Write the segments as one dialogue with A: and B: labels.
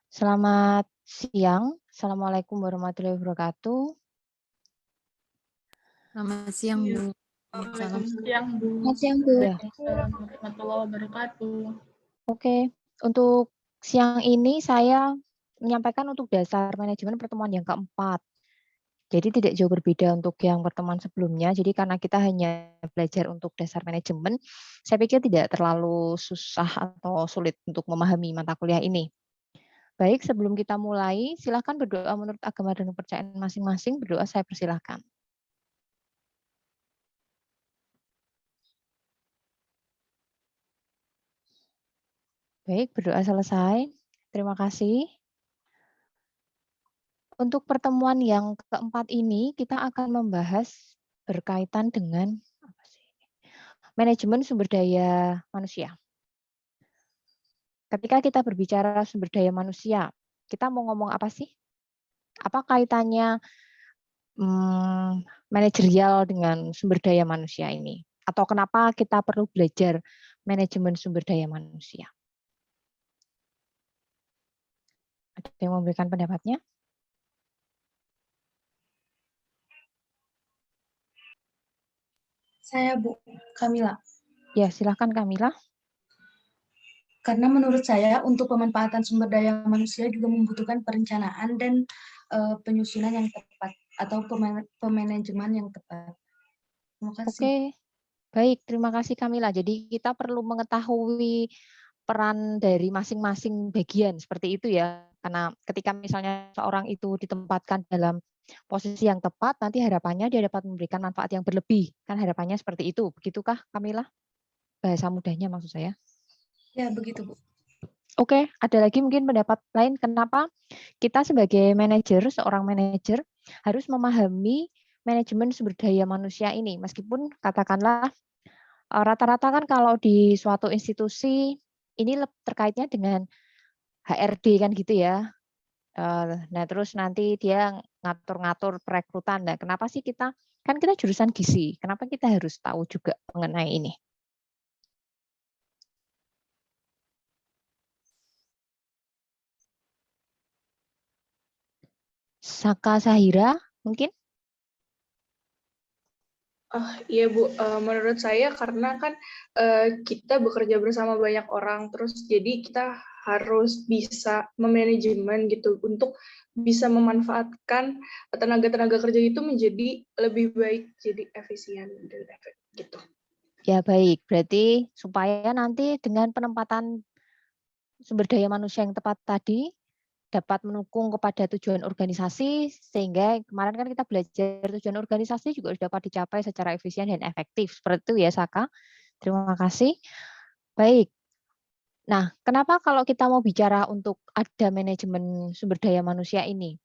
A: Selamat siang. Assalamualaikum warahmatullahi wabarakatuh.
B: Selamat siang,
C: Iya.
B: Bu. Salam.
C: Waalaikumsalam, Bu.
A: Selamat siang, Bu. Ya.
C: Waalaikumsalam warahmatullahi wabarakatuh.
A: Oke, untuk siang ini saya menyampaikan untuk dasar manajemen pertemuan yang keempat. Jadi tidak jauh berbeda untuk yang pertemuan sebelumnya. Jadi karena kita hanya belajar untuk dasar manajemen, saya pikir tidak terlalu susah atau sulit untuk memahami mata kuliah ini. Baik, sebelum kita mulai, silakan berdoa menurut agama dan kepercayaan masing-masing. Berdoa saya persilahkan. Baik, berdoa selesai. Terima kasih. Untuk pertemuan yang keempat ini, kita akan membahas berkaitan dengan apa sih? Manajemen sumber daya manusia. Ketika kita berbicara sumber daya manusia, kita mau ngomong apa sih? Apa kaitannya manajerial dengan sumber daya manusia ini? Atau kenapa kita perlu belajar manajemen sumber daya manusia? Ada yang memberikan pendapatnya?
D: Saya Bu Kamila.
A: Ya, silahkan Kamila.
D: Karena menurut saya untuk pemanfaatan sumber daya manusia juga membutuhkan perencanaan dan penyusunan yang tepat atau pemanajemen yang tepat. Terima kasih.
A: Oke, baik. Terima kasih Kamila. Jadi kita perlu mengetahui peran dari masing-masing bagian seperti itu ya. Karena ketika misalnya seorang itu ditempatkan dalam posisi yang tepat, nanti harapannya dia dapat memberikan manfaat yang berlebih. Kan harapannya seperti itu. Begitukah Kamila? Bahasa mudahnya maksud saya.
D: Ya, begitu Bu.
A: Oke, ada lagi mungkin pendapat lain kenapa kita sebagai manajer, seorang manajer harus memahami manajemen sumber daya manusia ini. Meskipun katakanlah rata-rata kan kalau di suatu institusi ini terkaitnya dengan HRD kan gitu ya. Nah terus nanti dia ngatur-ngatur perekrutan. Nah kenapa sih kita, kan kita jurusan gizi, kenapa kita harus tahu juga mengenai ini? Saka Sahira mungkin?
C: Iya Bu, menurut saya karena kan kita bekerja bersama banyak orang, terus jadi kita harus bisa memanajemen gitu untuk bisa memanfaatkan tenaga-tenaga kerja itu menjadi lebih baik, jadi efisien dan efektif gitu.
A: Ya baik, berarti supaya nanti dengan penempatan sumber daya manusia yang tepat tadi dapat mendukung kepada tujuan organisasi, sehingga kemarin kan kita belajar tujuan organisasi juga dapat dicapai secara efisien dan efektif. Seperti itu ya Saka. Terima kasih. Baik. Nah, kenapa kalau kita mau bicara untuk ada manajemen sumber daya manusia ini?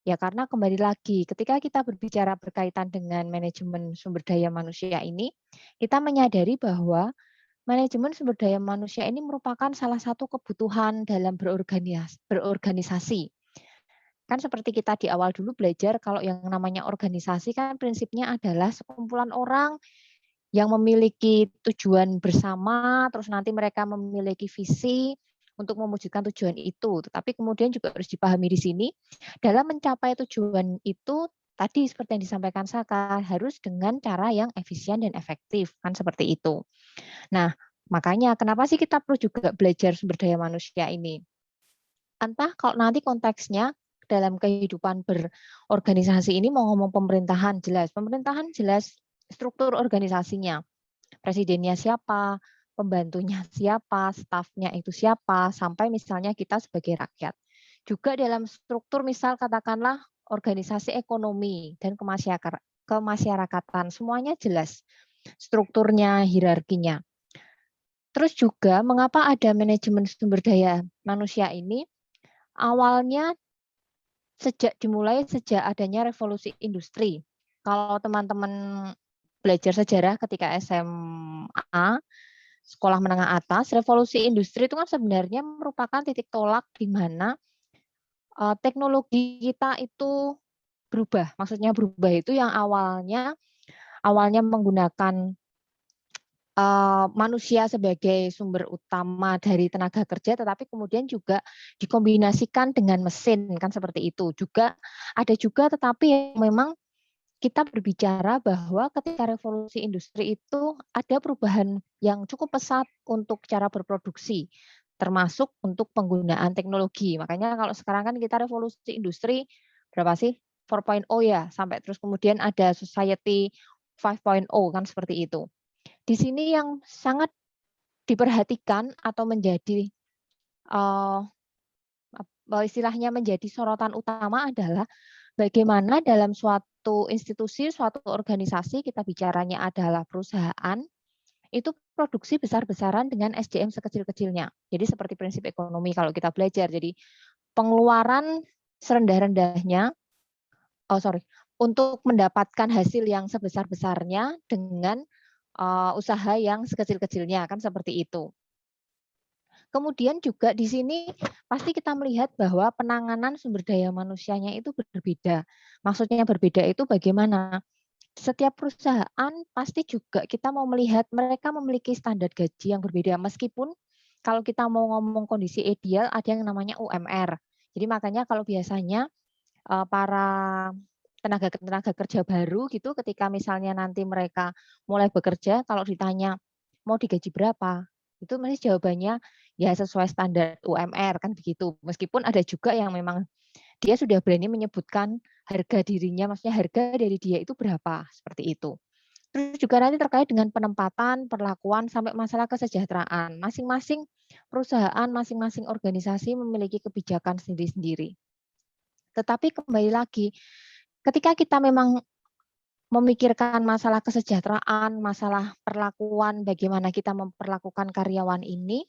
A: Ya karena kembali lagi, ketika kita berbicara berkaitan dengan manajemen sumber daya manusia ini, kita menyadari bahwa manajemen sumber daya manusia ini merupakan salah satu kebutuhan dalam berorganisasi. Kan seperti kita di awal dulu belajar, kalau yang namanya organisasi kan prinsipnya adalah sekumpulan orang yang memiliki tujuan bersama, terus nanti mereka memiliki visi untuk mewujudkan tujuan itu. Tetapi kemudian juga harus dipahami di sini, dalam mencapai tujuan itu, tadi seperti yang disampaikan Saka, harus dengan cara yang efisien dan efektif, kan seperti itu. Nah, makanya kenapa sih kita perlu juga belajar sumber daya manusia ini? Entah kalau nanti konteksnya dalam kehidupan berorganisasi ini mau ngomong pemerintahan jelas struktur organisasinya. Presidennya siapa, pembantunya siapa, stafnya itu siapa, sampai misalnya kita sebagai rakyat. Juga dalam struktur misal katakanlah organisasi ekonomi dan kemasyarakatan, semuanya jelas strukturnya, hierarkinya. Terus juga mengapa ada manajemen sumber daya manusia ini? Awalnya dimulai sejak adanya revolusi industri. Kalau teman-teman belajar sejarah ketika SMA, sekolah menengah atas, revolusi industri itu kan sebenarnya merupakan titik tolak di mana teknologi kita itu berubah. Maksudnya berubah itu yang awalnya menggunakan manusia sebagai sumber utama dari tenaga kerja, tetapi kemudian juga dikombinasikan dengan mesin, kan seperti itu. Ada juga tetapi yang memang kita berbicara bahwa ketika revolusi industri itu ada perubahan yang cukup pesat untuk cara berproduksi, termasuk untuk penggunaan teknologi. Makanya kalau sekarang kan kita revolusi industri berapa sih? 4.0 ya, sampai terus kemudian ada society 5.0 kan seperti itu. Di sini yang sangat diperhatikan atau menjadi istilahnya menjadi sorotan utama adalah bagaimana dalam suatu institusi, suatu organisasi, kita bicaranya adalah perusahaan, itu produksi besar-besaran dengan SDM sekecil-kecilnya. Jadi seperti prinsip ekonomi kalau kita belajar. Jadi pengeluaran serendah-rendahnya, untuk mendapatkan hasil yang sebesar-besarnya dengan usaha yang sekecil-kecilnya, kan seperti itu. Kemudian juga di sini pasti kita melihat bahwa penanganan sumber daya manusianya itu berbeda. Maksudnya berbeda itu bagaimana? Setiap perusahaan pasti juga kita mau melihat mereka memiliki standar gaji yang berbeda. Meskipun kalau kita mau ngomong kondisi ideal ada yang namanya UMR. Jadi makanya kalau biasanya para tenaga kerja baru gitu ketika misalnya nanti mereka mulai bekerja, kalau ditanya mau digaji berapa, itu mesti jawabannya ya sesuai standar UMR kan begitu. Meskipun ada juga yang memang dia sudah berani menyebutkan harga dirinya, maksudnya harga dari dia itu berapa, seperti itu. Terus juga nanti terkait dengan penempatan, perlakuan, sampai masalah kesejahteraan. Masing-masing perusahaan, masing-masing organisasi memiliki kebijakan sendiri-sendiri. Tetapi kembali lagi, ketika kita memang memikirkan masalah kesejahteraan, masalah perlakuan, bagaimana kita memperlakukan karyawan ini,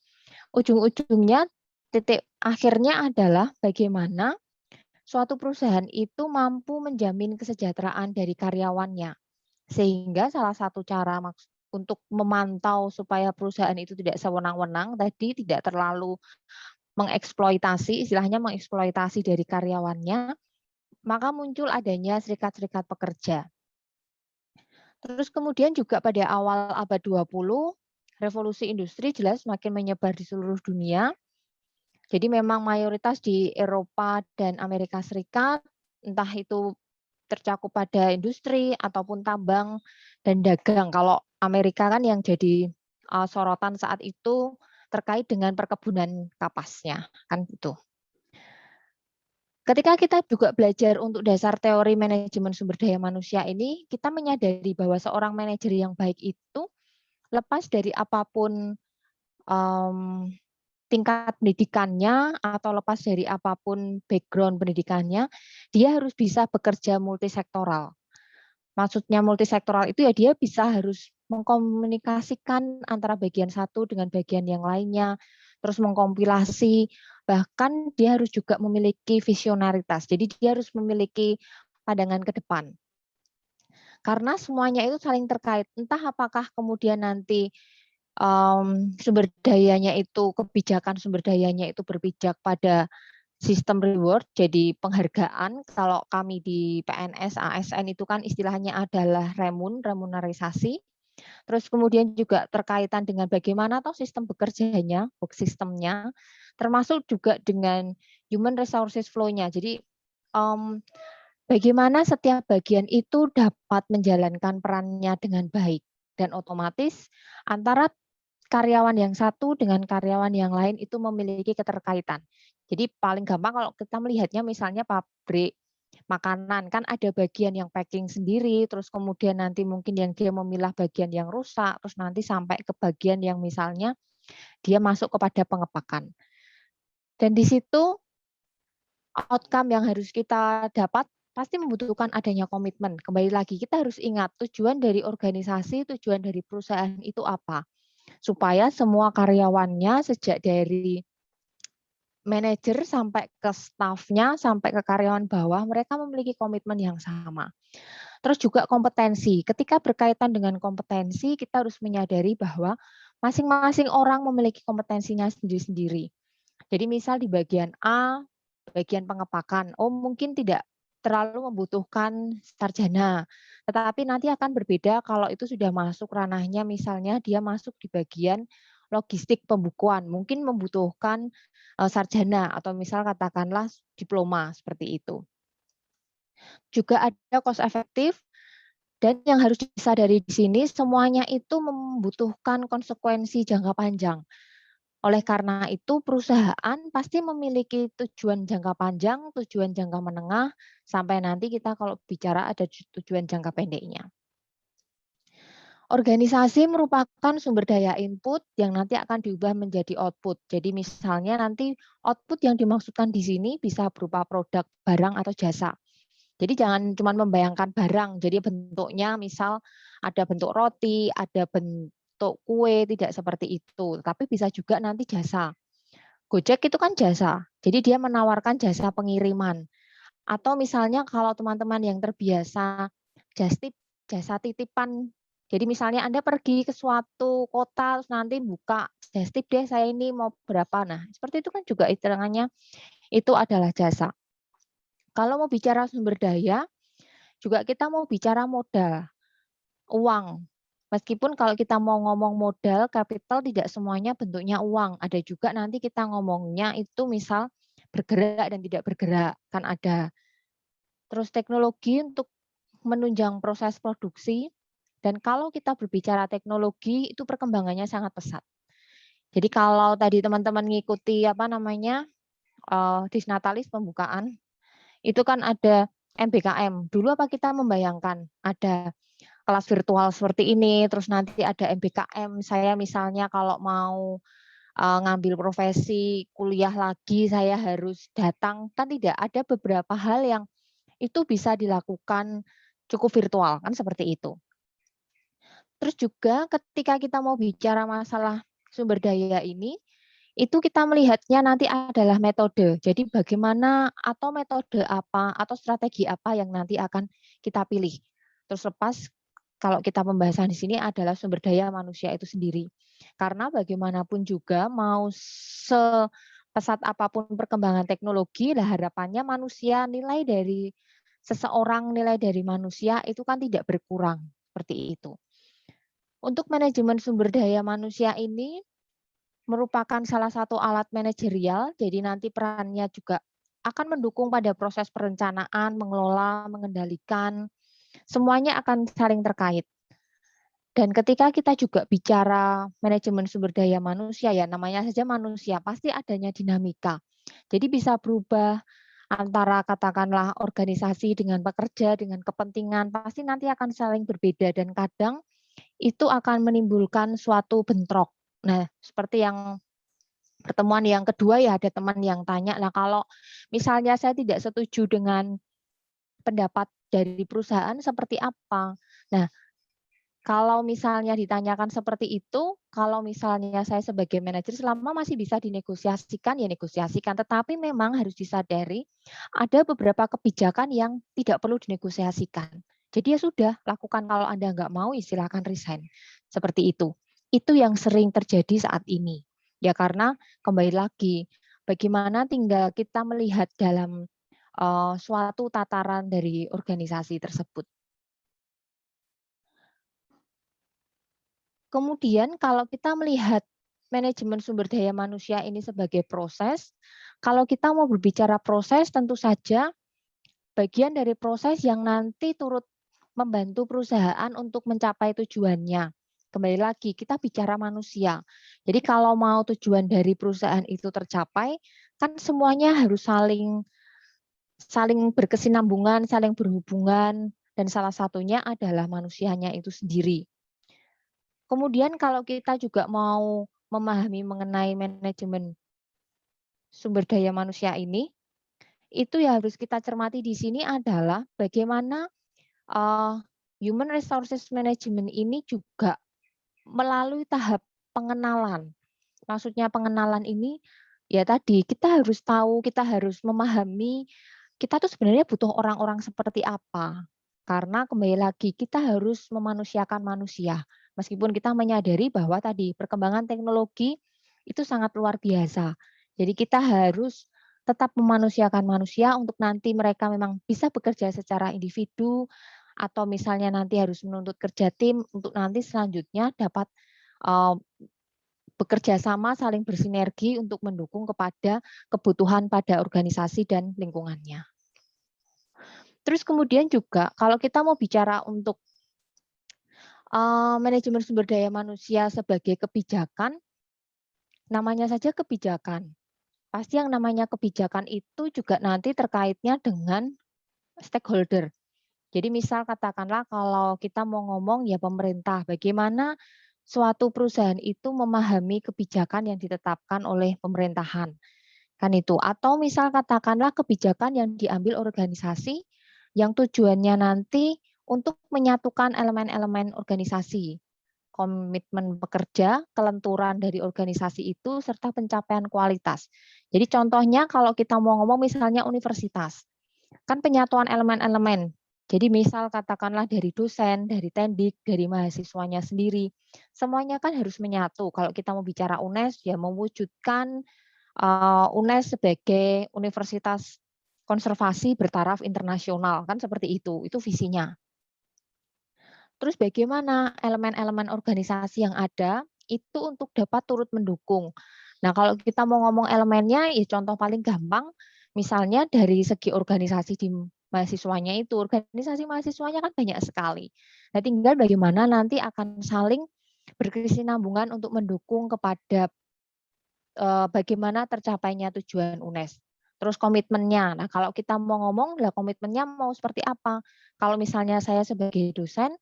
A: ujung-ujungnya titik akhirnya adalah bagaimana suatu perusahaan itu mampu menjamin kesejahteraan dari karyawannya. Sehingga salah satu cara untuk memantau supaya perusahaan itu tidak sewenang-wenang tadi, tidak terlalu mengeksploitasi, istilahnya mengeksploitasi dari karyawannya, maka muncul adanya serikat-serikat pekerja. Terus kemudian juga pada awal abad 20, revolusi industri jelas semakin menyebar di seluruh dunia. Jadi memang mayoritas di Eropa dan Amerika Serikat, entah itu tercakup pada industri ataupun tambang dan dagang. Kalau Amerika kan yang jadi sorotan saat itu terkait dengan perkebunan kapasnya, kan gitu. Ketika kita juga belajar untuk dasar teori manajemen sumber daya manusia ini, kita menyadari bahwa seorang manajer yang baik itu lepas dari apapun tingkat pendidikannya atau lepas dari apapun background pendidikannya, dia harus bisa bekerja multisektoral. Maksudnya multisektoral itu ya dia bisa harus mengkomunikasikan antara bagian satu dengan bagian yang lainnya, terus mengkompilasi, bahkan dia harus juga memiliki visionaritas. Jadi dia harus memiliki pandangan ke depan. Karena semuanya itu saling terkait. Entah apakah kemudian nanti sumber dayanya itu, kebijakan sumber dayanya itu berpijak pada sistem reward, jadi penghargaan. Kalau kami di PNS, ASN itu kan istilahnya adalah remunerisasi. Terus kemudian juga terkaitan dengan bagaimana atau sistem bekerjanya, work sistemnya, termasuk juga dengan human resources flow-nya. Jadi bagaimana setiap bagian itu dapat menjalankan perannya dengan baik dan otomatis antara karyawan yang satu dengan karyawan yang lain itu memiliki keterkaitan. Jadi paling gampang kalau kita melihatnya misalnya pabrik makanan kan ada bagian yang packing sendiri, terus kemudian nanti mungkin yang dia memilah bagian yang rusak, terus nanti sampai ke bagian yang misalnya dia masuk kepada pengepakan. Dan di situ outcome yang harus kita dapat pasti membutuhkan adanya komitmen. Kembali lagi kita harus ingat tujuan dari organisasi, tujuan dari perusahaan itu apa. Supaya semua karyawannya sejak dari manajer sampai ke stafnya, sampai ke karyawan bawah, mereka memiliki komitmen yang sama. Terus juga kompetensi. Ketika berkaitan dengan kompetensi, kita harus menyadari bahwa masing-masing orang memiliki kompetensinya sendiri-sendiri. Jadi misal di bagian A, bagian pengepakan, oh mungkin tidak terlalu membutuhkan sarjana. Tetapi nanti akan berbeda kalau itu sudah masuk ranahnya, misalnya dia masuk di bagian logistik pembukuan, mungkin membutuhkan sarjana atau misal katakanlah diploma seperti itu. Juga ada cost efektif dan yang harus disadari di sini semuanya itu membutuhkan konsekuensi jangka panjang. Oleh karena itu, perusahaan pasti memiliki tujuan jangka panjang, tujuan jangka menengah, sampai nanti kita kalau bicara ada tujuan jangka pendeknya. Organisasi merupakan sumber daya input yang nanti akan diubah menjadi output. Jadi misalnya nanti output yang dimaksudkan di sini bisa berupa produk, barang, atau jasa. Jadi jangan cuma membayangkan barang, jadi bentuknya misal ada bentuk roti, ada bentuk kue, tidak seperti itu. Tapi bisa juga nanti jasa. Gojek itu kan jasa, jadi dia menawarkan jasa pengiriman. Atau misalnya kalau teman-teman yang terbiasa jasa titipan, jadi misalnya Anda pergi ke suatu kota, terus nanti buka jastip deh saya ini mau berapa. Nah, seperti itu kan juga hitungannya itu adalah jasa. Kalau mau bicara sumber daya, juga kita mau bicara modal, uang. Meskipun kalau kita mau ngomong modal, kapital tidak semuanya bentuknya uang. Ada juga nanti kita ngomongnya itu misal bergerak dan tidak bergerak, kan ada. Terus teknologi untuk menunjang proses produksi, dan kalau kita berbicara teknologi, itu perkembangannya sangat pesat. Jadi kalau tadi teman-teman ngikuti Disnatalis pembukaan, itu kan ada MBKM. Dulu apa kita membayangkan ada kelas virtual seperti ini, terus nanti ada MBKM. Saya misalnya kalau mau ngambil profesi kuliah lagi, saya harus datang. Kan tidak, ada beberapa hal yang itu bisa dilakukan cukup virtual, kan seperti itu. Terus juga ketika kita mau bicara masalah sumber daya ini, itu kita melihatnya nanti adalah metode. Jadi bagaimana atau metode apa atau strategi apa yang nanti akan kita pilih. Terus lepas kalau kita pembahasan di sini adalah sumber daya manusia itu sendiri. Karena bagaimanapun juga mau sepesat apapun perkembangan teknologi, lah harapannya manusia, nilai dari seseorang, nilai dari manusia itu kan tidak berkurang. Seperti itu. Untuk manajemen sumber daya manusia ini merupakan salah satu alat manajerial, jadi nanti perannya juga akan mendukung pada proses perencanaan, mengelola, mengendalikan, semuanya akan saling terkait. Dan ketika kita juga bicara manajemen sumber daya manusia, ya namanya saja manusia, pasti adanya dinamika. Jadi bisa berubah antara katakanlah organisasi dengan pekerja, dengan kepentingan, pasti nanti akan saling berbeda dan kadang itu akan menimbulkan suatu bentrok. Nah, seperti yang pertemuan yang kedua ya ada teman yang tanya, lah kalau misalnya saya tidak setuju dengan pendapat dari perusahaan seperti apa? Nah, kalau misalnya ditanyakan seperti itu, kalau misalnya saya sebagai manajer selama masih bisa dinegosiasikan, ya negosiasikan. Tetapi memang harus disadari ada beberapa kebijakan yang tidak perlu dinegosiasikan. Jadi ya sudah, lakukan kalau Anda nggak mau, silakan resign. Seperti itu. Itu yang sering terjadi saat ini. Ya karena kembali lagi, bagaimana tinggal kita melihat dalam suatu tataran dari organisasi tersebut. Kemudian kalau kita melihat manajemen sumber daya manusia ini sebagai proses, kalau kita mau berbicara proses tentu saja bagian dari proses yang nanti turut membantu perusahaan untuk mencapai tujuannya. Kembali lagi, kita bicara manusia. Jadi kalau mau tujuan dari perusahaan itu tercapai, kan semuanya harus saling berkesinambungan, saling berhubungan, dan salah satunya adalah manusianya itu sendiri. Kemudian kalau kita juga mau memahami mengenai manajemen sumber daya manusia ini, itu ya harus kita cermati di sini adalah bagaimana human resources management ini juga melalui tahap pengenalan. Maksudnya pengenalan ini ya tadi kita harus tahu, kita harus memahami kita tuh sebenarnya butuh orang-orang seperti apa. Karena kembali lagi kita harus memanusiakan manusia. Meskipun kita menyadari bahwa tadi perkembangan teknologi itu sangat luar biasa. Jadi kita harus tetap memanusiakan manusia untuk nanti mereka memang bisa bekerja secara individu atau misalnya nanti harus menuntut kerja tim untuk nanti selanjutnya dapat bekerja sama saling bersinergi untuk mendukung kepada kebutuhan pada organisasi dan lingkungannya. Terus kemudian juga kalau kita mau bicara untuk manajemen sumber daya manusia sebagai kebijakan, namanya saja kebijakan. Pasti yang namanya kebijakan itu juga nanti terkaitnya dengan stakeholder. Jadi misal katakanlah kalau kita mau ngomong ya pemerintah, bagaimana suatu perusahaan itu memahami kebijakan yang ditetapkan oleh pemerintahan. Kan itu. Atau misal katakanlah kebijakan yang diambil organisasi yang tujuannya nanti untuk menyatukan elemen-elemen organisasi. Komitmen pekerja, kelenturan dari organisasi itu, serta pencapaian kualitas. Jadi contohnya kalau kita mau ngomong misalnya universitas, kan penyatuan elemen-elemen. Jadi misal katakanlah dari dosen, dari tendik, dari mahasiswanya sendiri, semuanya kan harus menyatu. Kalau kita mau bicara UNES, ya mewujudkan UNES sebagai universitas konservasi bertaraf internasional, kan seperti itu visinya. Terus bagaimana elemen-elemen organisasi yang ada itu untuk dapat turut mendukung. Nah, kalau kita mau ngomong elemennya, ya contoh paling gampang, misalnya dari segi organisasi di mahasiswanya itu, organisasi mahasiswanya kan banyak sekali. Nah, tinggal bagaimana nanti akan saling berkesinambungan untuk mendukung kepada bagaimana tercapainya tujuan UNES. Terus komitmennya. Nah, kalau kita mau ngomong, lah komitmennya mau seperti apa? Kalau misalnya saya sebagai dosen,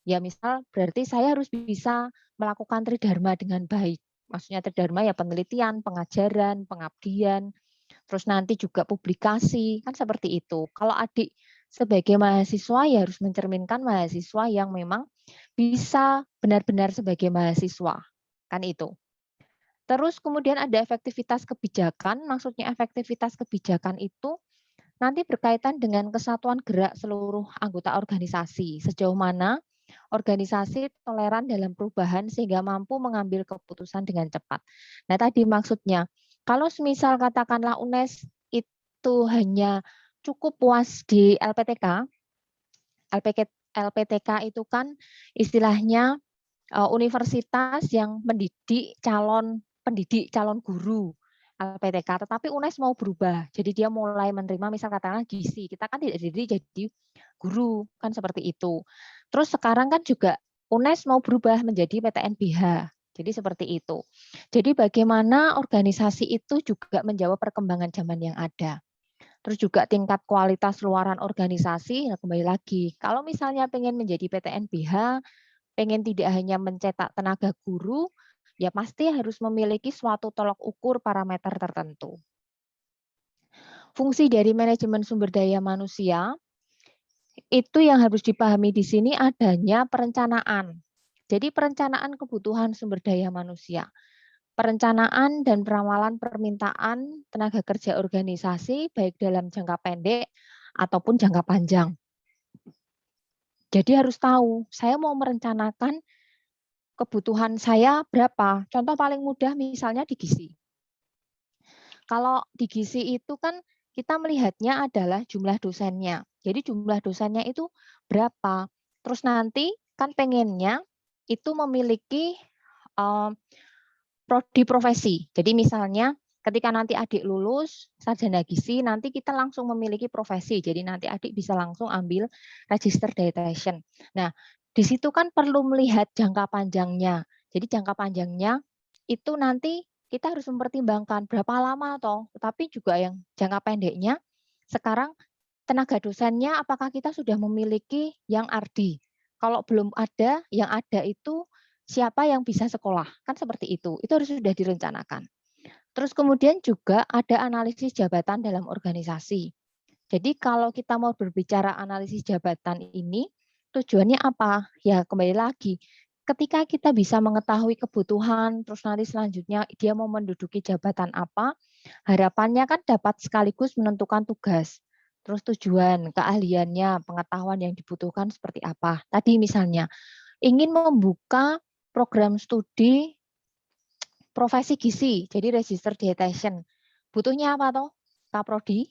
A: ya misal berarti saya harus bisa melakukan tridharma dengan baik. Maksudnya tridharma ya penelitian, pengajaran, pengabdian, terus nanti juga publikasi, kan seperti itu. Kalau adik sebagai mahasiswa ya harus mencerminkan mahasiswa yang memang bisa benar-benar sebagai mahasiswa, kan itu. Terus kemudian ada efektivitas kebijakan, maksudnya efektivitas kebijakan itu nanti berkaitan dengan kesatuan gerak seluruh anggota organisasi, sejauh mana organisasi toleran dalam perubahan sehingga mampu mengambil keputusan dengan cepat. Nah, tadi maksudnya, kalau semisal katakanlah UNES itu hanya cukup puas di LPTK, LPTK itu kan istilahnya universitas yang mendidik calon pendidik, calon guru. LPTK, tetapi UNES mau berubah. Jadi dia mulai menerima misal katakanlah gizi. Kita kan tidak jadi guru, kan seperti itu. Terus sekarang kan juga UNES mau berubah menjadi PTNBH. Jadi seperti itu. Jadi bagaimana organisasi itu juga menjawab perkembangan zaman yang ada. Terus juga tingkat kualitas luaran organisasi, nah kembali lagi. Kalau misalnya pengen menjadi PTNBH, pengen tidak hanya mencetak tenaga guru, ya pasti harus memiliki suatu tolok ukur parameter tertentu. Fungsi dari manajemen sumber daya manusia, itu yang harus dipahami di sini adanya perencanaan. Jadi perencanaan kebutuhan sumber daya manusia. Perencanaan dan perawalan permintaan tenaga kerja organisasi, baik dalam jangka pendek ataupun jangka panjang. Jadi harus tahu, saya mau merencanakan kebutuhan saya berapa. Contoh paling mudah misalnya di gizi. Kalau di gizi itu kan kita melihatnya adalah jumlah dosennya. Jadi jumlah dosennya itu berapa. Terus nanti kan pengennya itu memiliki prodi profesi. Jadi misalnya ketika nanti adik lulus sarjana gizi, nanti kita langsung memiliki profesi. Jadi nanti adik bisa langsung ambil register dietitian. Nah, di situ kan perlu melihat jangka panjangnya. Jadi jangka panjangnya itu nanti kita harus mempertimbangkan berapa lama toh, tetapi juga yang jangka pendeknya sekarang tenaga dosennya apakah kita sudah memiliki yang RD. Kalau belum ada, yang ada itu siapa yang bisa sekolah, kan seperti itu. Itu harus sudah direncanakan. Terus kemudian juga ada analisis jabatan dalam organisasi. Jadi kalau kita mau berbicara analisis jabatan ini, tujuannya apa? Ya kembali lagi, ketika kita bisa mengetahui kebutuhan, terus nanti selanjutnya dia mau menduduki jabatan apa, harapannya kan dapat sekaligus menentukan tugas. Terus tujuan, keahliannya, pengetahuan yang dibutuhkan seperti apa. Tadi misalnya, ingin membuka program studi profesi gizi, jadi register dietitian. Butuhnya apa toh? kaprodi,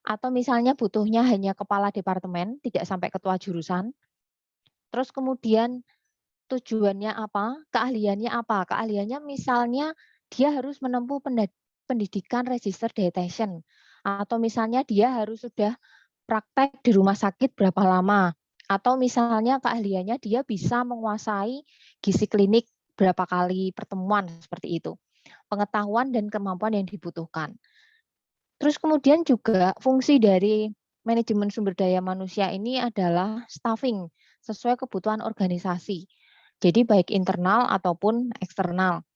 A: atau misalnya butuhnya hanya kepala departemen, tidak sampai ketua jurusan. Terus kemudian tujuannya apa? Keahliannya apa? Keahliannya misalnya dia harus menempuh pendidikan register dietitian, atau misalnya dia harus sudah praktek di rumah sakit berapa lama, atau misalnya keahliannya dia bisa menguasai gizi klinik berapa kali pertemuan, seperti itu. Pengetahuan dan kemampuan yang dibutuhkan. Terus kemudian juga fungsi dari manajemen sumber daya manusia ini adalah staffing sesuai kebutuhan organisasi. Jadi baik internal ataupun eksternal.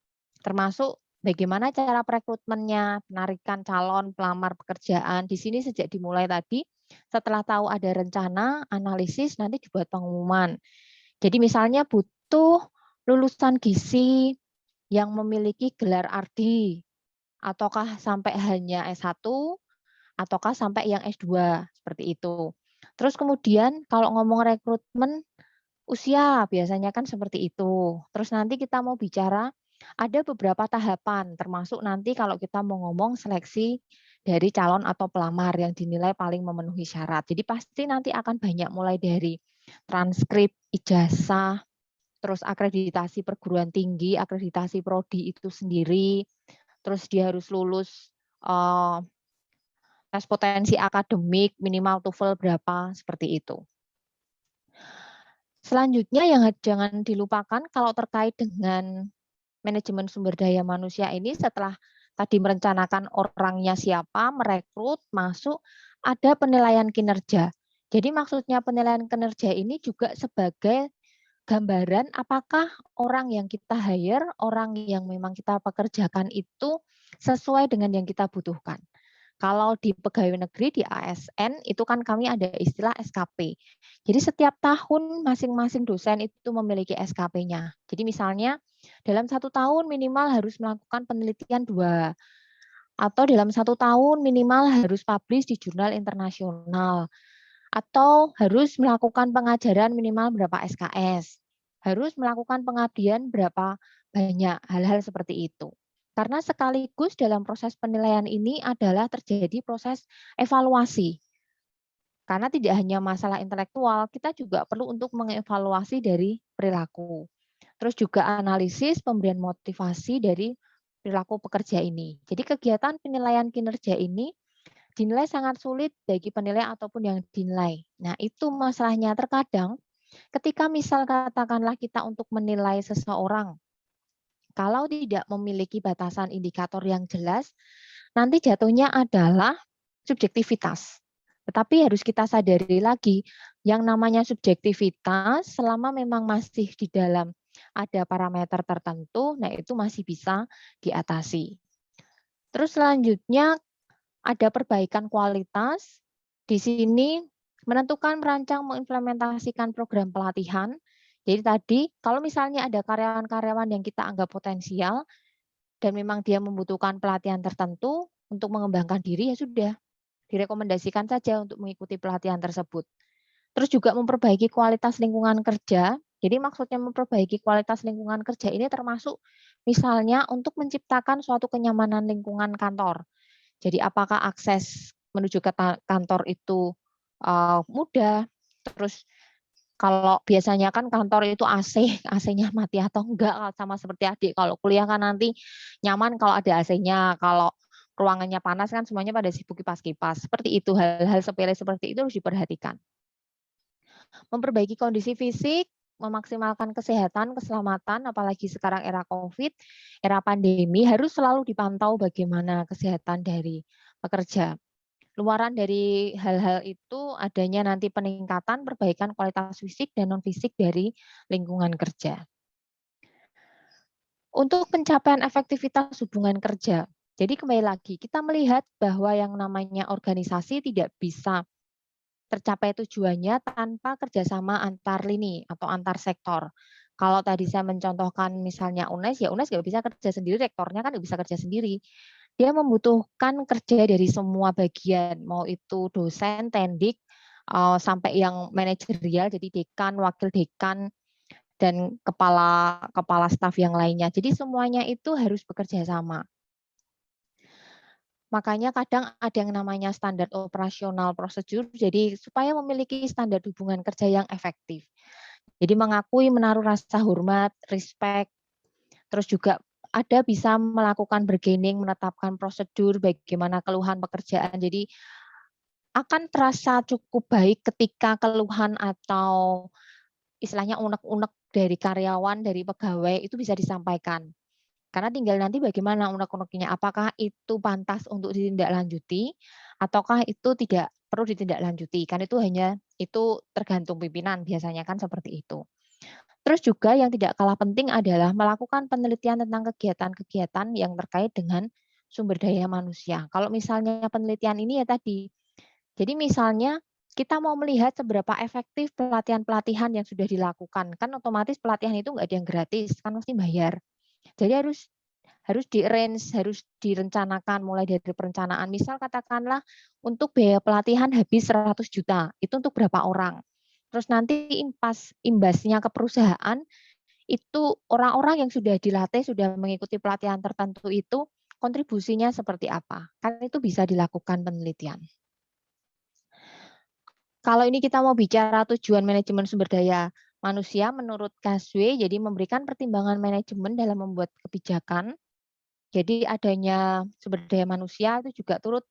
A: Termasuk bagaimana cara perekrutmennya, penarikan calon pelamar pekerjaan. Di sini sejak dimulai tadi, setelah tahu ada rencana, analisis, nanti dibuat pengumuman. Jadi misalnya butuh lulusan gizi yang memiliki gelar RD, ataukah sampai hanya S1, ataukah sampai yang S2, seperti itu. Terus kemudian kalau ngomong rekrutmen, usia biasanya kan seperti itu. Terus nanti kita mau bicara, ada beberapa tahapan, termasuk nanti kalau kita mau ngomong seleksi dari calon atau pelamar yang dinilai paling memenuhi syarat. Jadi pasti nanti akan banyak mulai dari transkrip, ijazah, terus akreditasi perguruan tinggi, akreditasi prodi itu sendiri, terus dia harus lulus tes potensi akademik, minimal TOEFL berapa, seperti itu. Selanjutnya yang jangan dilupakan kalau terkait dengan manajemen sumber daya manusia ini, setelah tadi merencanakan orangnya siapa, merekrut, masuk, ada penilaian kinerja. Jadi maksudnya penilaian kinerja ini juga sebagai gambaran apakah orang yang kita hire, orang yang memang kita pekerjakan itu sesuai dengan yang kita butuhkan. Kalau di pegawai negeri, di ASN, itu kan kami ada istilah SKP. Jadi setiap tahun masing-masing dosen itu memiliki SKP-nya. Jadi misalnya dalam 1 tahun minimal harus melakukan penelitian 2, atau dalam 1 tahun minimal harus publish di jurnal internasional, atau harus melakukan pengajaran minimal berapa SKS, harus melakukan pengabdian berapa banyak, hal-hal seperti itu. Karena sekaligus dalam proses penilaian ini adalah terjadi proses evaluasi. Karena tidak hanya masalah intelektual, kita juga perlu untuk mengevaluasi dari perilaku. Terus juga analisis pemberian motivasi dari perilaku pekerja ini. Jadi kegiatan penilaian kinerja ini dinilai sangat sulit bagi penilai ataupun yang dinilai. Nah, itu masalahnya terkadang ketika misal katakanlah kita untuk menilai seseorang, kalau tidak memiliki batasan indikator yang jelas, nanti jatuhnya adalah subjektivitas. Tetapi harus kita sadari lagi, yang namanya subjektivitas selama memang masih di dalam ada parameter tertentu, nah itu masih bisa diatasi. Terus selanjutnya ada perbaikan kualitas. Di sini menentukan, merancang, mengimplementasikan program pelatihan. Jadi tadi kalau misalnya ada karyawan-karyawan yang kita anggap potensial dan memang dia membutuhkan pelatihan tertentu untuk mengembangkan diri, ya sudah, direkomendasikan saja untuk mengikuti pelatihan tersebut. Terus juga memperbaiki kualitas lingkungan kerja. Jadi maksudnya memperbaiki kualitas lingkungan kerja ini termasuk misalnya untuk menciptakan suatu kenyamanan lingkungan kantor. Jadi apakah akses menuju ke kantor itu mudah, terus kalau biasanya kan kantor itu AC-nya mati atau enggak, sama seperti adik. Kalau kuliah kan nanti nyaman kalau ada AC-nya, kalau ruangannya panas kan semuanya pada sibuk kipas-kipas. Seperti itu, hal-hal sepele seperti itu harus diperhatikan. Memperbaiki kondisi fisik, memaksimalkan kesehatan, keselamatan, apalagi sekarang era COVID, era pandemi, harus selalu dipantau bagaimana kesehatan dari pekerja. Luaran dari hal-hal itu adanya nanti peningkatan perbaikan kualitas fisik dan non-fisik dari lingkungan kerja. Untuk pencapaian efektivitas hubungan kerja, jadi kembali lagi kita melihat bahwa yang namanya organisasi tidak bisa tercapai tujuannya tanpa kerjasama antar lini atau antar sektor. Kalau tadi saya mencontohkan misalnya UNES, ya UNES nggak bisa kerja sendiri, rektornya kan nggak bisa kerja sendiri. Dia membutuhkan kerja dari semua bagian, mau itu dosen, tendik, sampai yang manajerial, jadi dekan, wakil dekan, dan kepala staf yang lainnya. Jadi semuanya itu harus bekerja sama. Makanya kadang ada yang namanya standar operasional prosedur, jadi supaya memiliki standar hubungan kerja yang efektif. Jadi mengakui, menaruh rasa hormat, respect, terus juga ada bisa melakukan bargaining, menetapkan prosedur, bagaimana keluhan pekerjaan. Jadi akan terasa cukup baik ketika keluhan atau istilahnya unek-unek dari karyawan, dari pegawai itu bisa disampaikan. Karena tinggal nanti bagaimana unek-uneknya, apakah itu pantas untuk ditindaklanjuti ataukah itu tidak perlu ditindaklanjuti. Kan itu tergantung pimpinan biasanya kan seperti itu. Terus juga yang tidak kalah penting adalah melakukan penelitian tentang kegiatan-kegiatan yang terkait dengan sumber daya manusia. Kalau misalnya penelitian ini ya tadi, jadi misalnya kita mau melihat seberapa efektif pelatihan-pelatihan yang sudah dilakukan. Kan otomatis pelatihan itu nggak ada yang gratis, kan mesti bayar. Jadi harus di-arrange, harus direncanakan mulai dari perencanaan. Misal katakanlah untuk biaya pelatihan habis 100 juta, itu untuk berapa orang? Terus nanti imbasnya ke perusahaan, itu orang-orang yang sudah dilatih, sudah mengikuti pelatihan tertentu itu, kontribusinya seperti apa? Kan itu bisa dilakukan penelitian. Kalau ini kita mau bicara tujuan manajemen sumber daya manusia, menurut Kaswe, jadi memberikan pertimbangan manajemen dalam membuat kebijakan. Jadi adanya sumber daya manusia itu juga turut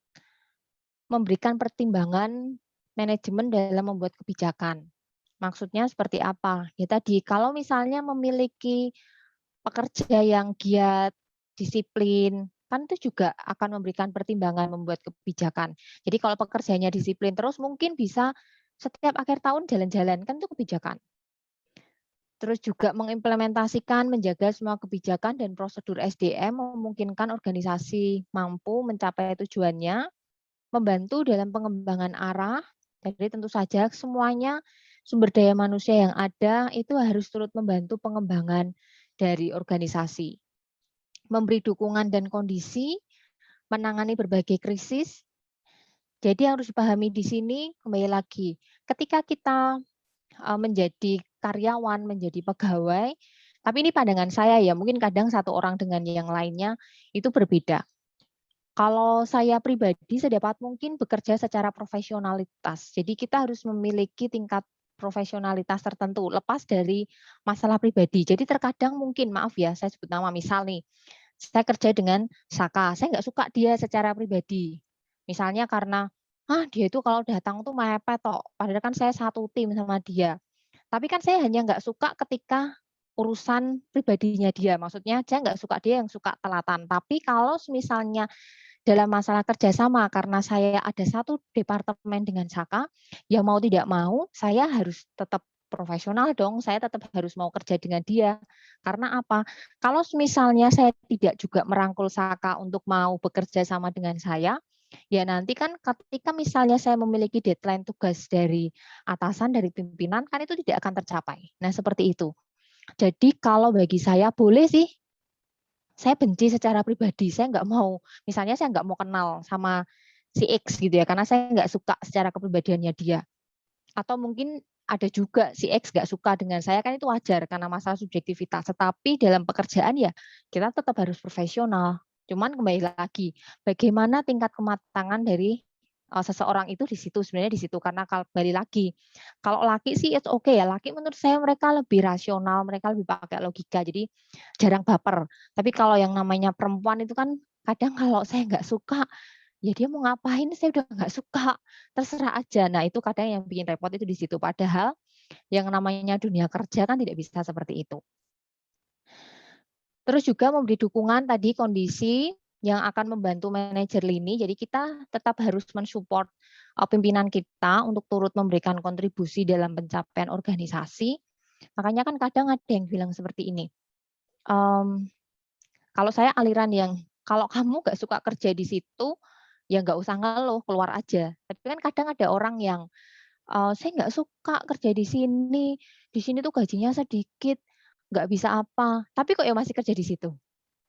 A: memberikan pertimbangan manajemen dalam membuat kebijakan. Maksudnya seperti apa? Ya tadi, kalau misalnya memiliki pekerja yang giat, disiplin, kan itu juga akan memberikan pertimbangan membuat kebijakan. Jadi kalau pekerjanya disiplin terus mungkin bisa setiap akhir tahun jalan-jalan, kan itu kebijakan. Terus juga mengimplementasikan, menjaga semua kebijakan dan prosedur SDM memungkinkan organisasi mampu mencapai tujuannya, membantu dalam pengembangan arah. Jadi tentu saja semuanya sumber daya manusia yang ada itu harus turut membantu pengembangan dari organisasi. Memberi dukungan dan kondisi, menangani berbagai krisis. Jadi yang harus dipahami di sini kembali lagi, ketika kita menjadi karyawan, menjadi pegawai, tapi ini pandangan saya ya, mungkin kadang satu orang dengan yang lainnya itu berbeda. Kalau saya pribadi sedapat mungkin bekerja secara profesionalitas. Jadi kita harus memiliki tingkat profesionalitas tertentu, lepas dari masalah pribadi. Jadi terkadang mungkin, maaf ya, saya sebut nama misal nih, saya kerja dengan Saka, saya nggak suka dia secara pribadi. Misalnya karena, dia itu kalau datang tuh mepet tok, padahal kan saya satu tim sama dia. Tapi kan saya hanya nggak suka ketika urusan pribadinya dia, maksudnya saya nggak suka dia yang suka telatan. Tapi kalau misalnya dalam masalah kerjasama, karena saya ada satu departemen dengan Saka, ya mau tidak mau saya harus tetap profesional dong, saya tetap harus mau kerja dengan dia. Karena apa? Kalau misalnya saya tidak juga merangkul Saka untuk mau bekerja sama dengan saya, ya nanti kan ketika misalnya saya memiliki deadline tugas dari atasan, dari pimpinan, kan itu tidak akan tercapai. Nah, seperti itu. Jadi kalau bagi saya boleh sih saya benci secara pribadi, saya nggak mau, misalnya saya nggak mau kenal sama si X gitu ya, karena saya nggak suka secara kepribadiannya dia. Atau mungkin ada juga si X nggak suka dengan saya, kan itu wajar karena masalah subjektivitas. Tetapi dalam pekerjaan ya kita tetap harus profesional. Cuman kembali lagi, bagaimana tingkat kematangan dari seseorang itu di situ, sebenarnya di situ. Karena kembali lagi, kalau laki sih it's okay ya, laki menurut saya mereka lebih rasional, mereka lebih pakai logika, jadi jarang baper. Tapi kalau yang namanya perempuan itu kan kadang kalau saya nggak suka, ya dia mau ngapain saya udah nggak suka, terserah aja. Nah itu kadang yang bikin repot itu di situ. Padahal yang namanya dunia kerja kan tidak bisa seperti itu. Terus juga memberi dukungan tadi kondisi yang akan membantu manajer lini. Jadi kita tetap harus mensupport pimpinan kita untuk turut memberikan kontribusi dalam pencapaian organisasi. Makanya kan kadang ada yang bilang seperti ini. Kalau saya aliran yang kalau kamu nggak suka kerja di situ, ya nggak usah ngeluh, keluar aja. Tapi kan kadang ada orang yang saya nggak suka kerja di sini tuh gajinya sedikit, nggak bisa apa, tapi kok ya masih kerja di situ.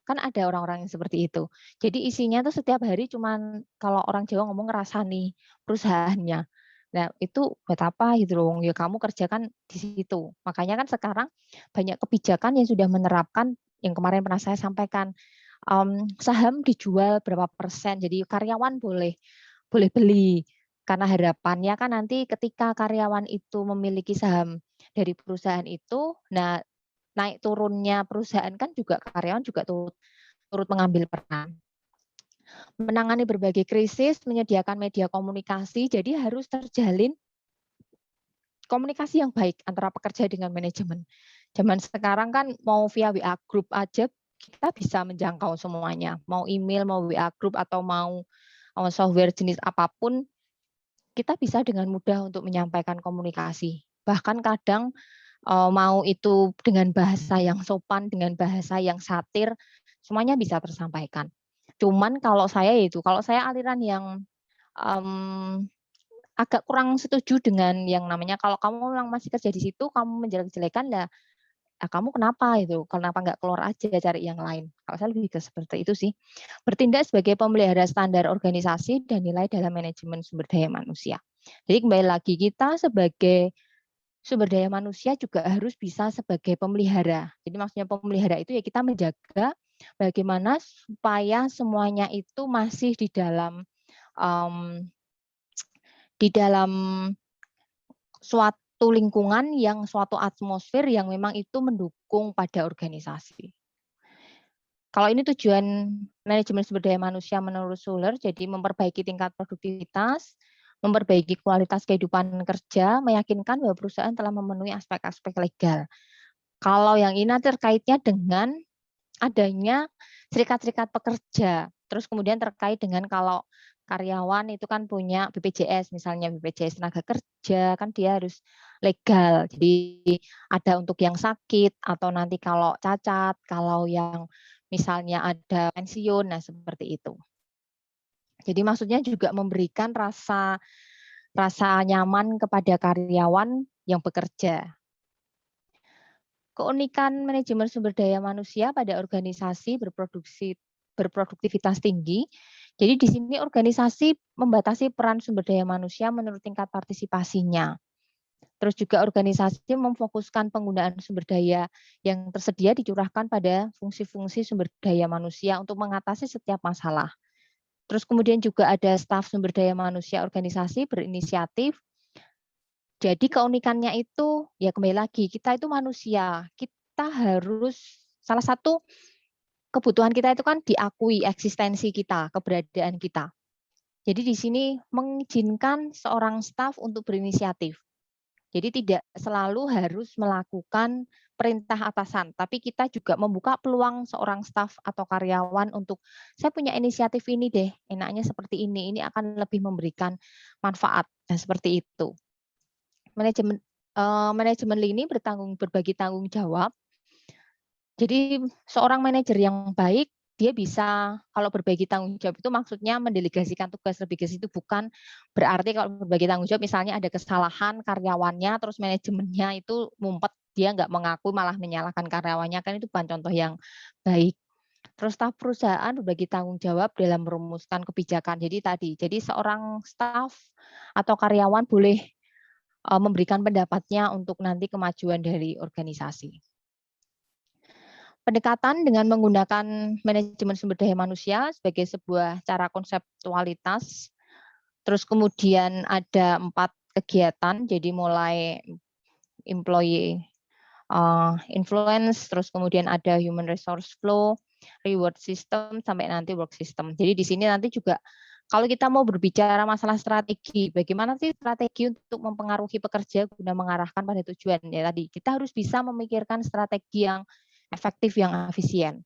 A: Kan ada orang-orang yang seperti itu. Jadi isinya tuh setiap hari cuman kalau orang Jawa ngomong ngerasani perusahaannya. Nah itu buat apa gitu loh, ya kamu kerja kan di situ. Makanya kan sekarang banyak kebijakan yang sudah menerapkan yang kemarin pernah saya sampaikan, saham dijual berapa persen, jadi karyawan boleh beli. Karena harapannya kan nanti ketika karyawan itu memiliki saham dari perusahaan itu, nah naik turunnya perusahaan kan juga karyawan juga turut mengambil peran. Menangani berbagai krisis, menyediakan media komunikasi, jadi harus terjalin komunikasi yang baik antara pekerja dengan manajemen. Zaman sekarang kan mau via WA group aja kita bisa menjangkau semuanya. Mau email, mau WA group atau mau software jenis apapun, kita bisa dengan mudah untuk menyampaikan komunikasi. Bahkan kadang mau itu dengan bahasa yang sopan, dengan bahasa yang satir, semuanya bisa tersampaikan. Cuman kalau saya aliran yang agak kurang setuju dengan yang namanya kalau kamu memang masih kerja di situ, kamu menjelek-jelekan lah, kamu kenapa itu? Kenapa nggak keluar aja cari yang lain? Kalau saya lebih ke seperti itu sih. Bertindak sebagai pemelihara standar organisasi dan nilai dalam manajemen sumber daya manusia. Jadi kembali lagi kita sebagai sumber daya manusia juga harus bisa sebagai pemelihara. Jadi maksudnya pemelihara itu ya kita menjaga bagaimana supaya semuanya itu masih di dalam suatu lingkungan yang suatu atmosfer yang memang itu mendukung pada organisasi. Kalau ini tujuan manajemen sumber daya manusia menurut Schuller, jadi memperbaiki tingkat produktivitas, memperbaiki kualitas kehidupan kerja, meyakinkan bahwa perusahaan telah memenuhi aspek-aspek legal. Kalau yang ini terkaitnya dengan adanya serikat-serikat pekerja, terus kemudian terkait dengan kalau karyawan itu kan punya BPJS, misalnya BPJS tenaga kerja, kan dia harus legal. Jadi ada untuk yang sakit atau nanti kalau cacat, kalau yang misalnya ada pensiun, nah seperti itu. Jadi maksudnya juga memberikan rasa nyaman kepada karyawan yang bekerja. Keunikan manajemen sumber daya manusia pada organisasi berproduktivitas tinggi. Jadi di sini organisasi membatasi peran sumber daya manusia menurut tingkat partisipasinya. Terus juga organisasi memfokuskan penggunaan sumber daya yang tersedia dicurahkan pada fungsi-fungsi sumber daya manusia untuk mengatasi setiap masalah. Terus kemudian juga ada staf sumber daya manusia organisasi berinisiatif. Jadi keunikannya itu ya kembali lagi kita itu manusia, kita harus salah satu kebutuhan kita itu kan diakui eksistensi kita, keberadaan kita. Jadi di sini mengizinkan seorang staf untuk berinisiatif. Jadi tidak selalu harus melakukan perintah atasan, tapi kita juga membuka peluang seorang staf atau karyawan untuk saya punya inisiatif ini deh, enaknya seperti ini akan lebih memberikan manfaat. Nah, seperti itu. Manajemen lini berbagi tanggung jawab. Jadi seorang manajer yang baik dia bisa kalau berbagi tanggung jawab itu maksudnya mendelegasikan tugas lebih ke situ, bukan berarti kalau berbagi tanggung jawab misalnya ada kesalahan karyawannya terus manajemennya itu ngumpet, dia nggak mengaku malah menyalahkan karyawannya, kan itu bukan contoh yang baik. Terus staf perusahaan berbagi tanggung jawab dalam merumuskan kebijakan. Jadi seorang staf atau karyawan boleh memberikan pendapatnya untuk nanti kemajuan dari organisasi. Pendekatan dengan menggunakan manajemen sumber daya manusia sebagai sebuah cara konseptualitas. Terus kemudian ada 4 kegiatan, jadi mulai employee influence, terus kemudian ada human resource flow, reward system, sampai nanti work system. Jadi di sini nanti juga kalau kita mau berbicara masalah strategi, bagaimana sih strategi untuk mempengaruhi pekerja guna mengarahkan pada tujuan ya tadi. Kita harus bisa memikirkan strategi yang efektif, yang efisien.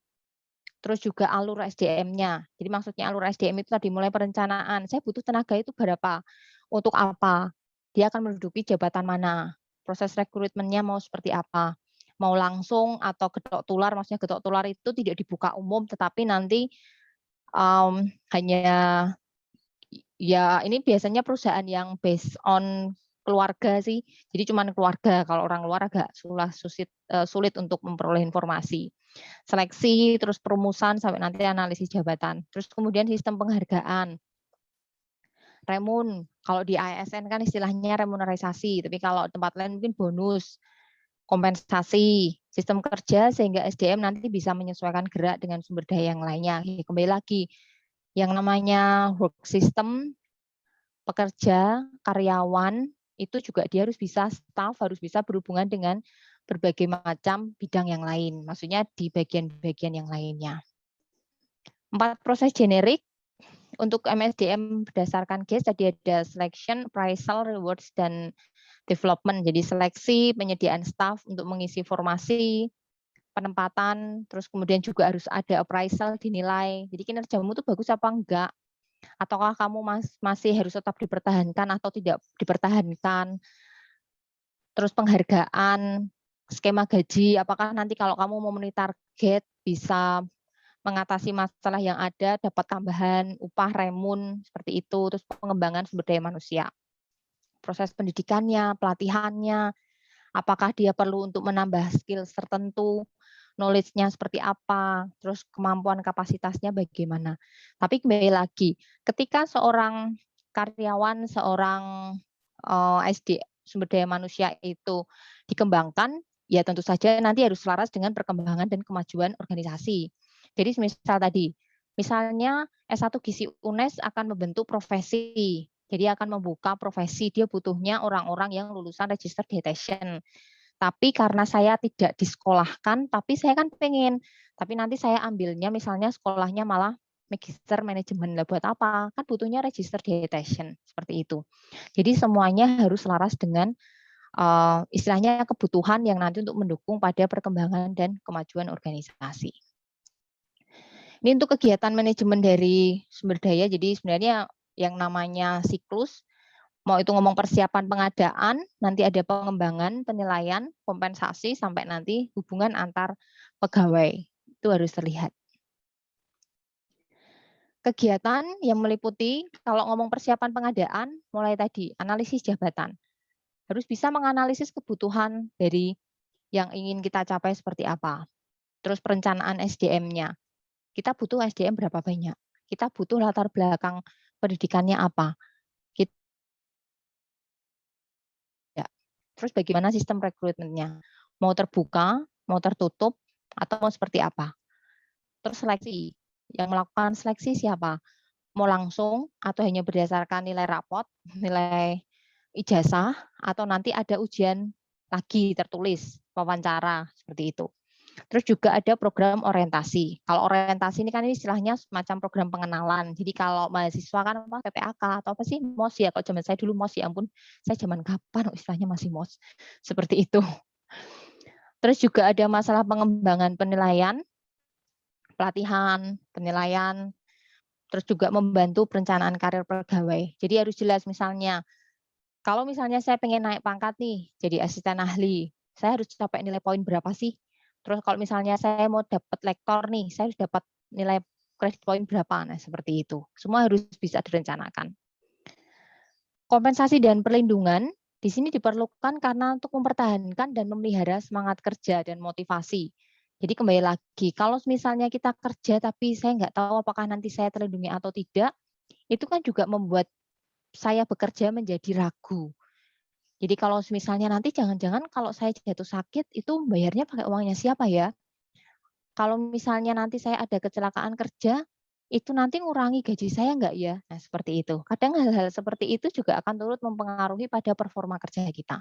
A: Terus juga alur SDM-nya. Jadi maksudnya alur SDM itu tadi mulai perencanaan. Saya butuh tenaga itu berapa? Untuk apa? Dia akan menduduki jabatan mana? Proses rekrutmennya mau seperti apa? Mau langsung atau getok tular? Maksudnya getok tular itu tidak dibuka umum, tetapi nanti hanya ya ini biasanya perusahaan yang based on keluarga sih. Jadi cuma keluarga. Kalau orang luar agak sulit untuk memperoleh informasi. Seleksi, terus perumusan, sampai nanti analisis jabatan. Terus kemudian sistem penghargaan. Remun, kalau di ASN kan istilahnya remunerisasi, tapi kalau tempat lain mungkin bonus, kompensasi, sistem kerja sehingga SDM nanti bisa menyesuaikan gerak dengan sumber daya yang lainnya. Kembali lagi, yang namanya work system, pekerja, karyawan, itu juga dia harus bisa staff, harus bisa berhubungan dengan berbagai macam bidang yang lain. Maksudnya di bagian-bagian yang lainnya. 4 proses generik untuk MSDM berdasarkan GAGE tadi ada selection, appraisal, rewards, dan development. Jadi seleksi, penyediaan staff untuk mengisi formasi, penempatan, terus kemudian juga harus ada appraisal, dinilai. Jadi kinerjamu itu bagus apa enggak? Ataukah kamu masih harus tetap dipertahankan atau tidak dipertahankan? Terus penghargaan, skema gaji, apakah nanti kalau kamu memenuhi target bisa mengatasi masalah yang ada, dapat tambahan upah, remun, seperti itu. Terus pengembangan sumber daya manusia. Proses pendidikannya, pelatihannya, apakah dia perlu untuk menambah skill tertentu, knowledge-nya seperti apa, terus kemampuan kapasitasnya bagaimana. Tapi kembali lagi, ketika seorang karyawan, seorang SD sumber daya manusia itu dikembangkan, ya tentu saja nanti harus selaras dengan perkembangan dan kemajuan organisasi. Jadi misal tadi, misalnya S1 Gizi UNES akan membentuk profesi, jadi akan membuka profesi, dia butuhnya orang-orang yang lulusan register dietitian. Tapi karena saya tidak disekolahkan, tapi saya kan pengen, tapi nanti saya ambilnya misalnya sekolahnya malah magister manajemen. Lah buat apa? Kan butuhnya register dietitian, seperti itu. Jadi semuanya harus selaras dengan istilahnya kebutuhan yang nanti untuk mendukung pada perkembangan dan kemajuan organisasi. Ini untuk kegiatan manajemen dari sumber daya, jadi sebenarnya yang namanya siklus, mau itu ngomong persiapan pengadaan, nanti ada pengembangan, penilaian, kompensasi, sampai nanti hubungan antar pegawai. Itu harus terlihat. Kegiatan yang meliputi, kalau ngomong persiapan pengadaan, mulai tadi, analisis jabatan. Harus bisa menganalisis kebutuhan dari yang ingin kita capai seperti apa. Terus perencanaan SDM-nya. Kita butuh SDM berapa banyak? Kita butuh latar belakang pendidikannya apa? Terus bagaimana sistem rekrutmennya? Mau terbuka, mau tertutup, atau mau seperti apa? Terus seleksi. Yang melakukan seleksi siapa? Mau langsung atau hanya berdasarkan nilai rapot, nilai ijazah, atau nanti ada ujian lagi tertulis, wawancara, seperti itu. Terus juga ada program orientasi. Kalau orientasi ini kan istilahnya semacam program pengenalan. Jadi kalau mahasiswa kan apa PPAK atau apa sih MOS ya. Kalau zaman saya dulu MOS, ya ampun, saya zaman kapan istilahnya masih MOS. Seperti itu. Terus juga ada masalah pengembangan penilaian, pelatihan, penilaian, terus juga membantu perencanaan karir pegawai. Jadi harus jelas misalnya, kalau misalnya saya pengen naik pangkat nih, jadi asisten ahli, saya harus capai nilai poin berapa sih? Terus kalau misalnya saya mau dapat lektor nih, saya harus dapat nilai kredit poin berapa? Nah, seperti itu. Semua harus bisa direncanakan. Kompensasi dan perlindungan di sini diperlukan karena untuk mempertahankan dan memelihara semangat kerja dan motivasi. Jadi kembali lagi, kalau misalnya kita kerja tapi saya nggak tahu apakah nanti saya terlindungi atau tidak, itu kan juga membuat saya bekerja menjadi ragu. Jadi kalau misalnya nanti jangan-jangan kalau saya jatuh sakit itu bayarnya pakai uangnya siapa ya? Kalau misalnya nanti saya ada kecelakaan kerja, itu nanti ngurangi gaji saya enggak ya? Nah, seperti itu. Kadang hal-hal seperti itu juga akan turut mempengaruhi pada performa kerja kita.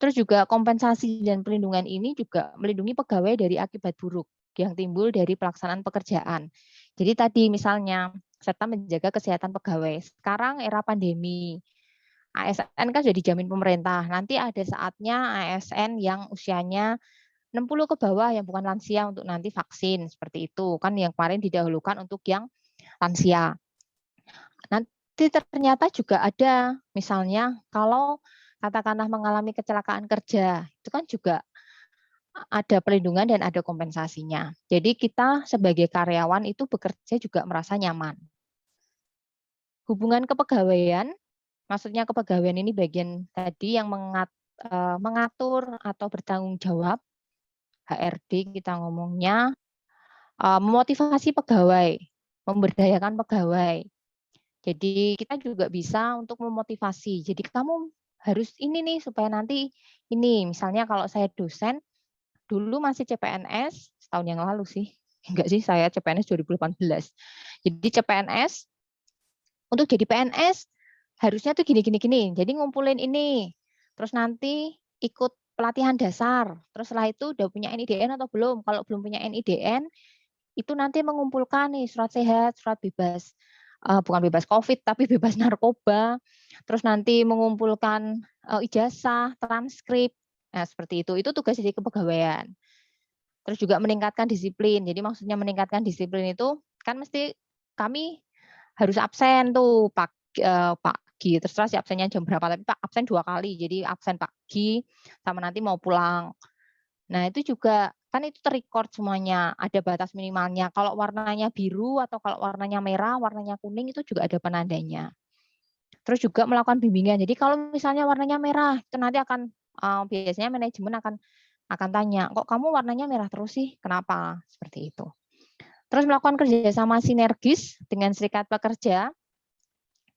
A: Terus juga kompensasi dan perlindungan ini juga melindungi pegawai dari akibat buruk yang timbul dari pelaksanaan pekerjaan. Jadi tadi misalnya serta menjaga kesehatan pegawai. Sekarang era pandemi, ASN kan sudah dijamin pemerintah. Nanti ada saatnya ASN yang usianya 60 ke bawah yang bukan lansia untuk nanti vaksin seperti itu. Kan yang kemarin didahulukan untuk yang lansia. Nanti ternyata juga ada misalnya kalau katakanlah mengalami kecelakaan kerja, itu kan juga ada perlindungan dan ada kompensasinya. Jadi kita sebagai karyawan itu bekerja juga merasa nyaman. Hubungan kepegawaian, maksudnya kepegawaian ini bagian tadi yang mengatur atau bertanggung jawab, HRD kita ngomongnya, memotivasi pegawai, memberdayakan pegawai. Jadi kita juga bisa untuk memotivasi. Jadi kamu harus ini nih supaya nanti ini, misalnya kalau saya dosen, dulu masih CPNS, setahun yang lalu sih. Enggak sih, saya CPNS 2018. Jadi CPNS, untuk jadi PNS harusnya tuh gini. Jadi ngumpulin ini, terus nanti ikut pelatihan dasar, terus setelah itu udah punya NIDN atau belum. Kalau belum punya NIDN, itu nanti mengumpulkan nih surat sehat, surat bebas, bukan bebas COVID, tapi bebas narkoba. Terus nanti mengumpulkan ijazah, transkrip, nah seperti itu. Itu tugas dari kepegawaian. Terus juga meningkatkan disiplin. Jadi maksudnya meningkatkan disiplin itu kan mesti kami harus absen tuh pagi. Terserah sih absennya jam berapa, tapi Pak absen 2 kali. Jadi absen pagi sama nanti mau pulang. Nah, itu juga kan itu terrecord semuanya, ada batas minimalnya. Kalau warnanya biru atau kalau warnanya merah, warnanya kuning itu juga ada penandanya. Terus juga melakukan bimbingan. Jadi kalau misalnya warnanya merah, itu nanti akan biasanya manajemen akan tanya, kok kamu warnanya merah terus sih? Kenapa? Seperti itu. Terus melakukan kerjasama sinergis dengan serikat pekerja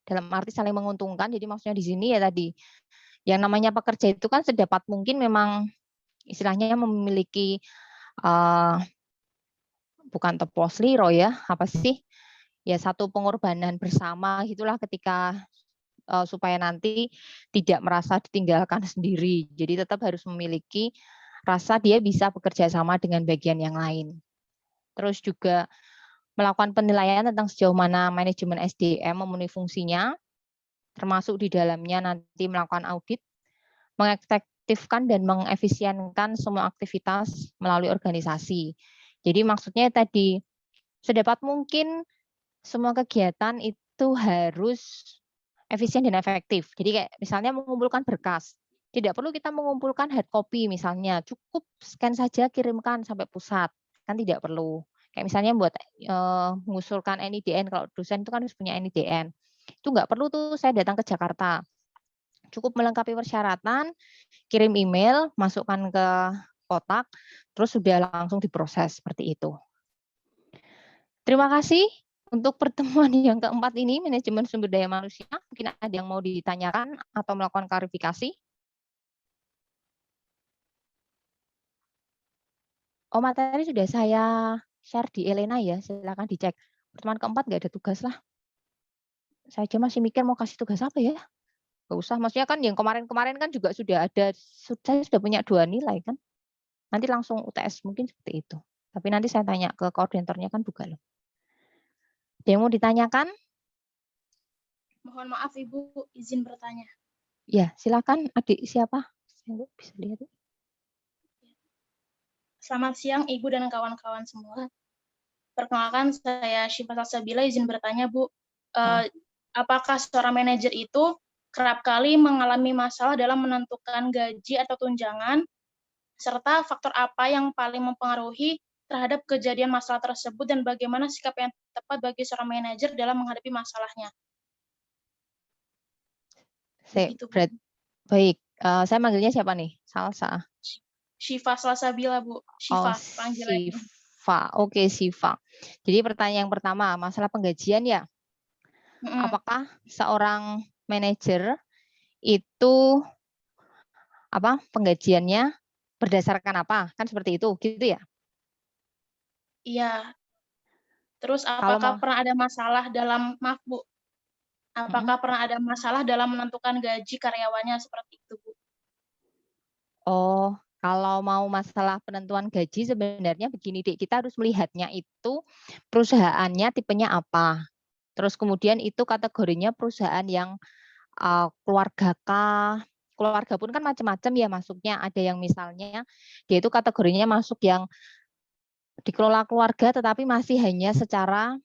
A: dalam arti saling menguntungkan. Jadi maksudnya di sini ya tadi, yang namanya pekerja itu kan sedapat mungkin memang istilahnya memiliki bukan tepos liro ya, apa sih? Ya satu pengorbanan bersama gitulah ketika supaya nanti tidak merasa ditinggalkan sendiri. Jadi tetap harus memiliki rasa dia bisa bekerja sama dengan bagian yang lain. Terus juga melakukan penilaian tentang sejauh mana manajemen SDM memenuhi fungsinya, termasuk di dalamnya nanti melakukan audit, mengefektifkan dan mengefisienkan semua aktivitas melalui organisasi. Jadi maksudnya tadi, sedapat mungkin semua kegiatan itu harus efisien dan efektif. Jadi kayak misalnya mengumpulkan berkas, tidak perlu kita mengumpulkan hard copy misalnya, cukup scan saja kirimkan sampai pusat, kan tidak perlu. Kayak misalnya buat mengusulkan NIDN, kalau dosen itu kan harus punya NIDN. Itu nggak perlu tuh saya datang ke Jakarta. Cukup melengkapi persyaratan, kirim email, masukkan ke kotak, terus sudah langsung diproses seperti itu. Terima kasih untuk pertemuan yang keempat ini, manajemen sumber daya manusia. Mungkin ada yang mau ditanyakan atau melakukan klarifikasi? Oh, materi sudah saya share di Elena ya, silakan dicek. Pertemuan keempat nggak ada tugas lah. Saya aja masih mikir mau kasih tugas apa ya. Nggak usah, maksudnya kan yang kemarin-kemarin kan juga sudah ada, saya sudah punya 2 nilai kan. Nanti langsung UTS mungkin seperti itu. Tapi nanti saya tanya ke koordinatornya kan juga loh. Ada yang mau ditanyakan?
E: Mohon maaf Ibu, izin bertanya.
A: Ya, silakan adik siapa? Saya bisa lihat.
E: Selamat siang Ibu dan kawan-kawan semua. Perkenalkan saya Syifa Salsabila, izin bertanya Bu. Apakah seorang manajer itu kerap kali mengalami masalah dalam menentukan gaji atau tunjangan, serta faktor apa yang paling mempengaruhi terhadap kejadian masalah tersebut dan bagaimana sikap yang tepat bagi seorang manajer dalam menghadapi masalahnya?
A: Baik, saya manggilnya siapa nih? Salsa.
E: Syifa Salsabila, Bu. Syifa, panggilannya.
A: Syifa. Oke, Syifa. Jadi pertanyaan yang pertama, masalah penggajian ya. Apakah seorang manajer itu penggajiannya berdasarkan apa? Kan seperti itu, gitu ya?
E: Iya. Terus apakah pernah ada masalah dalam, maaf Bu, apakah pernah ada masalah dalam menentukan gaji karyawannya seperti itu, Bu?
A: Oh, kalau mau masalah penentuan gaji sebenarnya begini, Dik, kita harus melihatnya itu perusahaannya tipenya apa. Terus kemudian itu kategorinya perusahaan yang keluarga kah? Keluarga pun kan macam-macam ya masuknya. Ada yang misalnya dia itu kategorinya masuk yang dikelola keluarga tetapi masih hanya secara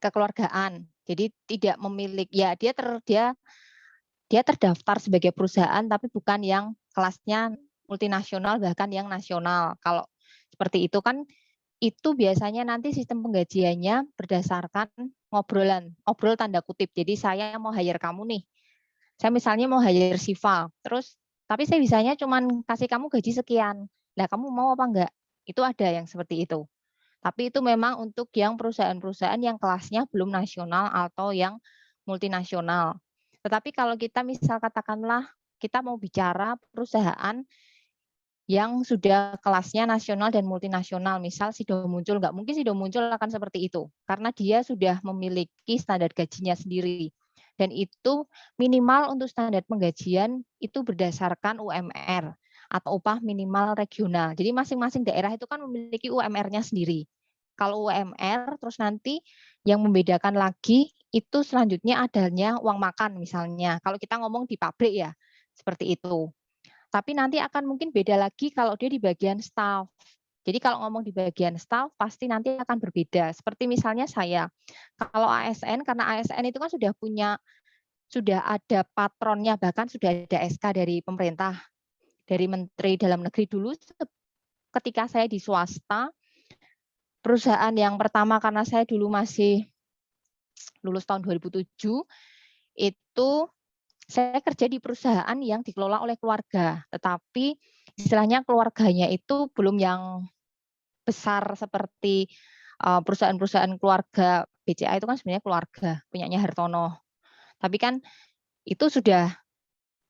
A: kekeluargaan. Jadi tidak memiliki ya dia terdaftar sebagai perusahaan tapi bukan yang kelasnya multinasional bahkan yang nasional. Kalau seperti itu kan itu biasanya nanti sistem penggajiannya berdasarkan obrol tanda kutip. Jadi saya mau hire kamu nih. Saya misalnya mau hire Siva, terus tapi saya bisanya cuman kasih kamu gaji sekian. Lah kamu mau apa enggak? Itu ada yang seperti itu. Tapi itu memang untuk yang perusahaan-perusahaan yang kelasnya belum nasional atau yang multinasional. Tetapi kalau kita misal katakanlah kita mau bicara perusahaan yang sudah kelasnya nasional dan multinasional. Misal Sido Muncul, nggak mungkin Sido Muncul akan seperti itu, karena dia sudah memiliki standar gajinya sendiri. Dan itu minimal untuk standar penggajian itu berdasarkan UMR atau upah minimal regional. Jadi masing-masing daerah itu kan memiliki UMR-nya sendiri. Kalau UMR, terus nanti yang membedakan lagi itu selanjutnya adanya uang makan misalnya. Kalau kita ngomong di pabrik ya, seperti itu. Tapi nanti akan mungkin beda lagi kalau dia di bagian staff. Jadi kalau ngomong di bagian staff, pasti nanti akan berbeda. Seperti misalnya saya, kalau ASN, karena ASN itu kan sudah ada patronnya, bahkan sudah ada SK dari pemerintah, dari Menteri Dalam Negeri dulu. Ketika saya di swasta, perusahaan yang pertama karena saya dulu masih lulus tahun 2007, itu saya kerja di perusahaan yang dikelola oleh keluarga, tetapi istilahnya keluarganya itu belum yang besar seperti perusahaan-perusahaan keluarga BCA itu kan sebenarnya keluarga, punyanya Hartono. Tapi kan itu sudah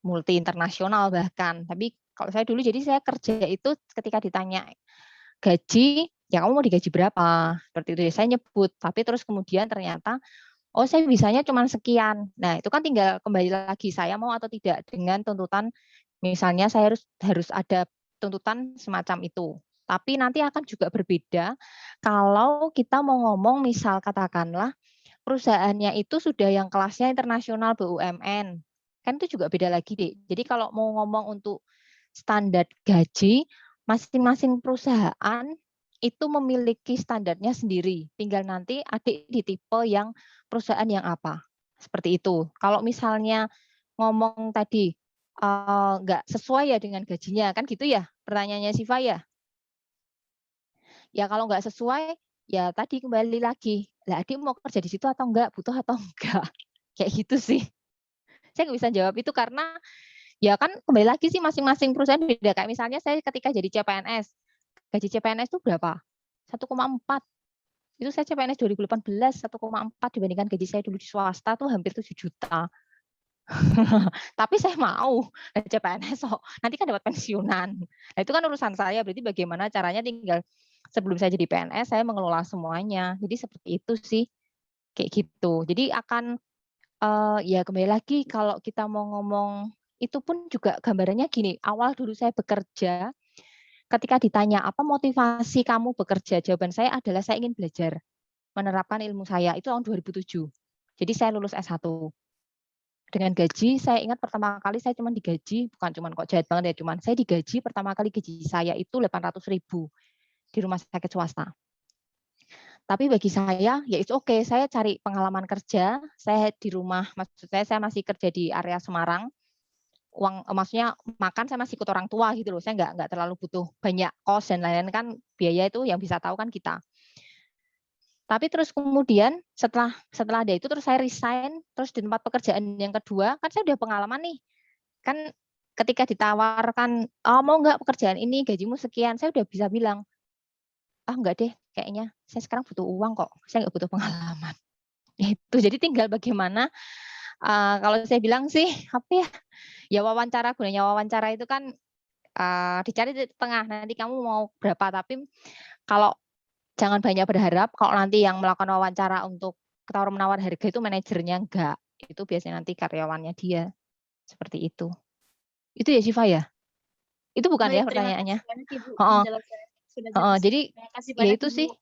A: multi internasional bahkan. Tapi kalau saya dulu, jadi saya kerja itu ketika ditanya gaji, ya kamu mau digaji berapa? Seperti itu ya, saya nyebut. Tapi terus kemudian ternyata oh saya bisanya cuma sekian. Nah itu kan tinggal kembali lagi saya mau atau tidak dengan tuntutan, misalnya saya harus ada tuntutan semacam itu. Tapi nanti akan juga berbeda kalau kita mau ngomong misal katakanlah perusahaannya itu sudah yang kelasnya internasional BUMN. Kan itu juga beda lagi deh. Jadi kalau mau ngomong untuk standar gaji, masing-masing perusahaan itu memiliki standarnya sendiri. Tinggal nanti adik di tipe yang perusahaan yang apa. Seperti itu. Kalau misalnya ngomong tadi nggak sesuai ya dengan gajinya, kan gitu ya pertanyaannya Siva ya? Ya kalau nggak sesuai, ya tadi kembali lagi. Lah adik mau kerja di situ atau enggak, butuh atau enggak. Kayak gitu sih. Saya nggak bisa jawab itu karena ya kan kembali lagi sih masing-masing perusahaan beda. Kayak misalnya saya ketika jadi CPNS, gaji CPNS itu berapa? 1,4. Itu saya CPNS 2018, 1,4 dibandingkan gaji saya dulu di swasta tuh hampir 7 juta. Tapi saya mau CPNS, nanti kan dapat pensiunan. Nah itu kan urusan saya, berarti bagaimana caranya tinggal sebelum saya jadi PNS, saya mengelola semuanya. Jadi seperti itu sih, kayak gitu. Jadi akan, ya kembali lagi kalau kita mau ngomong, itu pun juga gambarannya gini, awal dulu saya bekerja, ketika ditanya apa motivasi kamu bekerja, jawaban saya adalah saya ingin belajar menerapkan ilmu saya. Itu tahun 2007. Jadi saya lulus S1. Dengan gaji, saya ingat pertama kali saya cuma digaji, bukan cuma kok jahat banget ya, cuman saya digaji pertama kali gaji saya itu 800.000 di rumah sakit swasta. Tapi bagi saya, ya it's okay, saya cari pengalaman kerja, saya di rumah, maksud saya masih kerja di area Semarang, uang maksudnya makan saya masih ikut orang tua gitu loh, saya nggak terlalu butuh banyak kos dan lain-lain, kan biaya itu yang bisa tahu kan kita. Tapi terus kemudian setelah ada itu terus saya resign, terus di tempat pekerjaan yang kedua kan saya udah pengalaman nih, kan ketika ditawarkan oh mau nggak pekerjaan ini gajimu sekian, saya udah bisa bilang enggak deh, kayaknya saya sekarang butuh uang kok, saya nggak butuh pengalaman. Itu jadi tinggal bagaimana, kalau saya bilang sih apa ya wawancara, gunanya wawancara itu kan dicari di tengah, nanti kamu mau berapa, tapi kalau jangan banyak berharap kalau nanti yang melakukan wawancara untuk tawar-menawar harga itu manajernya enggak, itu biasanya nanti karyawannya dia, seperti itu. Itu ya Syifa ya? Itu bukan ya pertanyaannya? Jadi ya itu sih,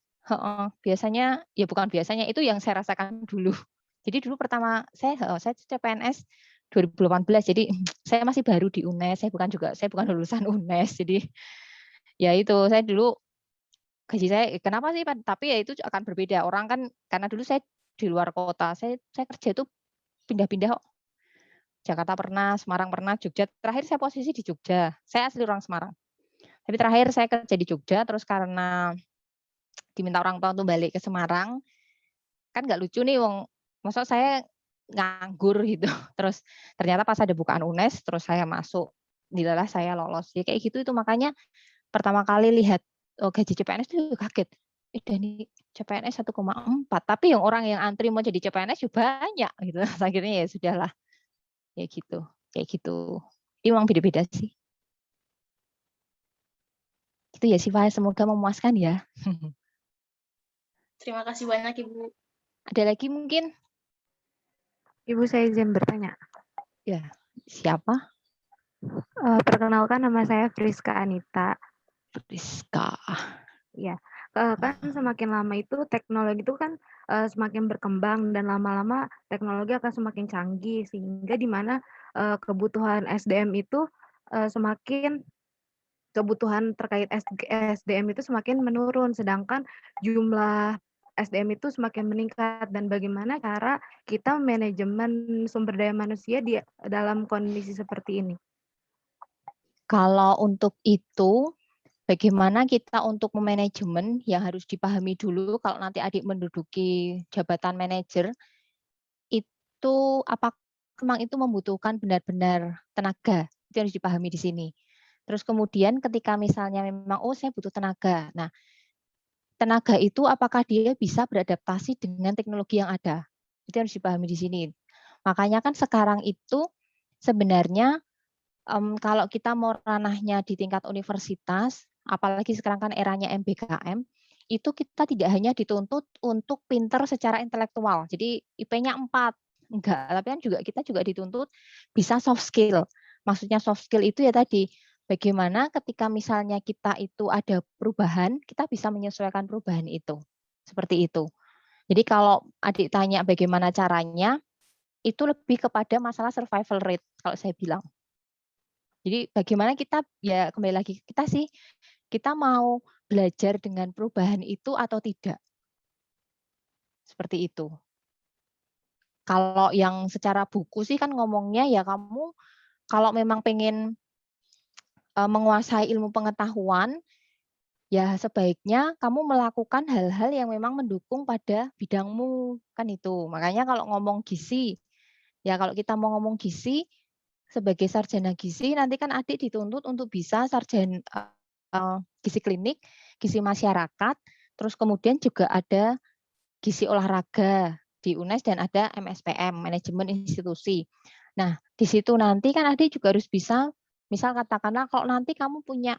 A: biasanya ya bukan biasanya, itu yang saya rasakan dulu. Jadi dulu pertama saya CPNS 2018, jadi saya masih baru di UNES, saya bukan lulusan UNES, jadi ya itu saya dulu gaji saya kenapa sih, tapi ya itu akan berbeda orang kan, karena dulu saya di luar kota, saya kerja itu pindah-pindah kok. Jakarta pernah, Semarang pernah, Jogja. Terakhir saya posisi di Jogja. Saya asli orang Semarang. Tapi terakhir saya kerja di Jogja, terus karena diminta orang tua untuk balik ke Semarang, kan nggak lucu nih wong, maksud saya nganggur gitu. Terus ternyata pas ada bukaan UNES, terus saya masuk, alhamdulillah saya lolos. Ya kayak gitu, itu makanya pertama kali lihat gaji CPNS itu kaget. Dani CPNS 1,4, tapi yang orang yang antri mau jadi CPNS juga banyak gitu. Akhirnya ya sudahlah. Ya gitu, kayak gitu. Ini memang beda-beda sih. itu ya Siva, semoga memuaskan ya.
E: Terima kasih banyak Ibu.
A: Ada lagi mungkin?
F: Ibu, saya izin bertanya.
A: Ya, siapa?
F: Perkenalkan, nama saya Friska Anita.
A: Rizka.
F: Ya, kan semakin lama itu teknologi itu kan semakin berkembang dan lama-lama teknologi akan semakin canggih sehingga di mana kebutuhan SDM itu semakin kebutuhan terkait SDM itu semakin menurun, sedangkan jumlah SDM itu semakin meningkat. Dan bagaimana cara kita manajemen sumber daya manusia di dalam kondisi seperti ini?
A: Kalau untuk itu, bagaimana kita untuk memanajemen yang harus dipahami dulu kalau nanti adik menduduki jabatan manajer, itu apakah memang itu membutuhkan benar-benar tenaga, itu harus dipahami di sini. Terus kemudian ketika misalnya memang, oh saya butuh tenaga. Nah, tenaga itu apakah dia bisa beradaptasi dengan teknologi yang ada? Itu harus dipahami di sini. Makanya kan sekarang itu sebenarnya kalau kita mau ranahnya di tingkat universitas, apalagi sekarang kan eranya MBKM, itu kita tidak hanya dituntut untuk pinter secara intelektual. Jadi IP-nya 4, enggak, tapi kan kita juga dituntut bisa soft skill. Maksudnya soft skill itu ya tadi, bagaimana ketika misalnya kita itu ada perubahan, kita bisa menyesuaikan perubahan itu. Seperti itu. Jadi kalau adik tanya bagaimana caranya, itu lebih kepada masalah survival rate kalau saya bilang. Jadi bagaimana kita, ya kembali lagi, kita mau belajar dengan perubahan itu atau tidak. Seperti itu. Kalau yang secara buku sih kan ngomongnya ya kamu kalau memang pengen menguasai ilmu pengetahuan, ya sebaiknya kamu melakukan hal-hal yang memang mendukung pada bidangmu, kan itu. Makanya kalau ngomong gizi, ya kalau kita mau ngomong gizi, sebagai sarjana gizi, nanti kan adik dituntut untuk bisa sarjana gizi klinik, gizi masyarakat, terus kemudian juga ada gizi olahraga di UNES dan ada MSPM, manajemen institusi. Nah, di situ nanti kan adik juga harus bisa, misal katakanlah kalau nanti kamu punya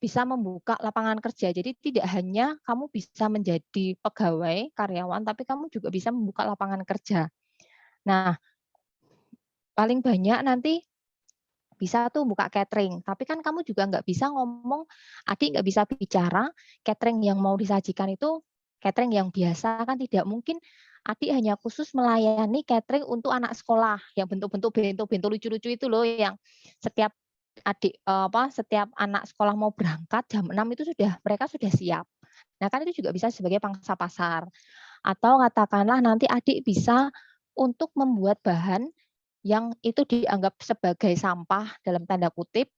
A: bisa membuka lapangan kerja. Jadi tidak hanya kamu bisa menjadi pegawai, karyawan, tapi kamu juga bisa membuka lapangan kerja. Nah, paling banyak nanti bisa tuh buka catering, tapi kan kamu juga nggak bisa ngomong, adik nggak bisa bicara catering yang mau disajikan itu catering yang biasa, kan tidak mungkin adik hanya khusus melayani catering untuk anak sekolah yang bentuk-bentuk bento-bento lucu-lucu itu loh, yang setiap setiap anak sekolah mau berangkat jam 6 itu mereka sudah siap. Nah kan itu juga bisa sebagai pangsa pasar. Atau katakanlah nanti adik bisa untuk membuat bahan yang itu dianggap sebagai sampah dalam tanda kutip,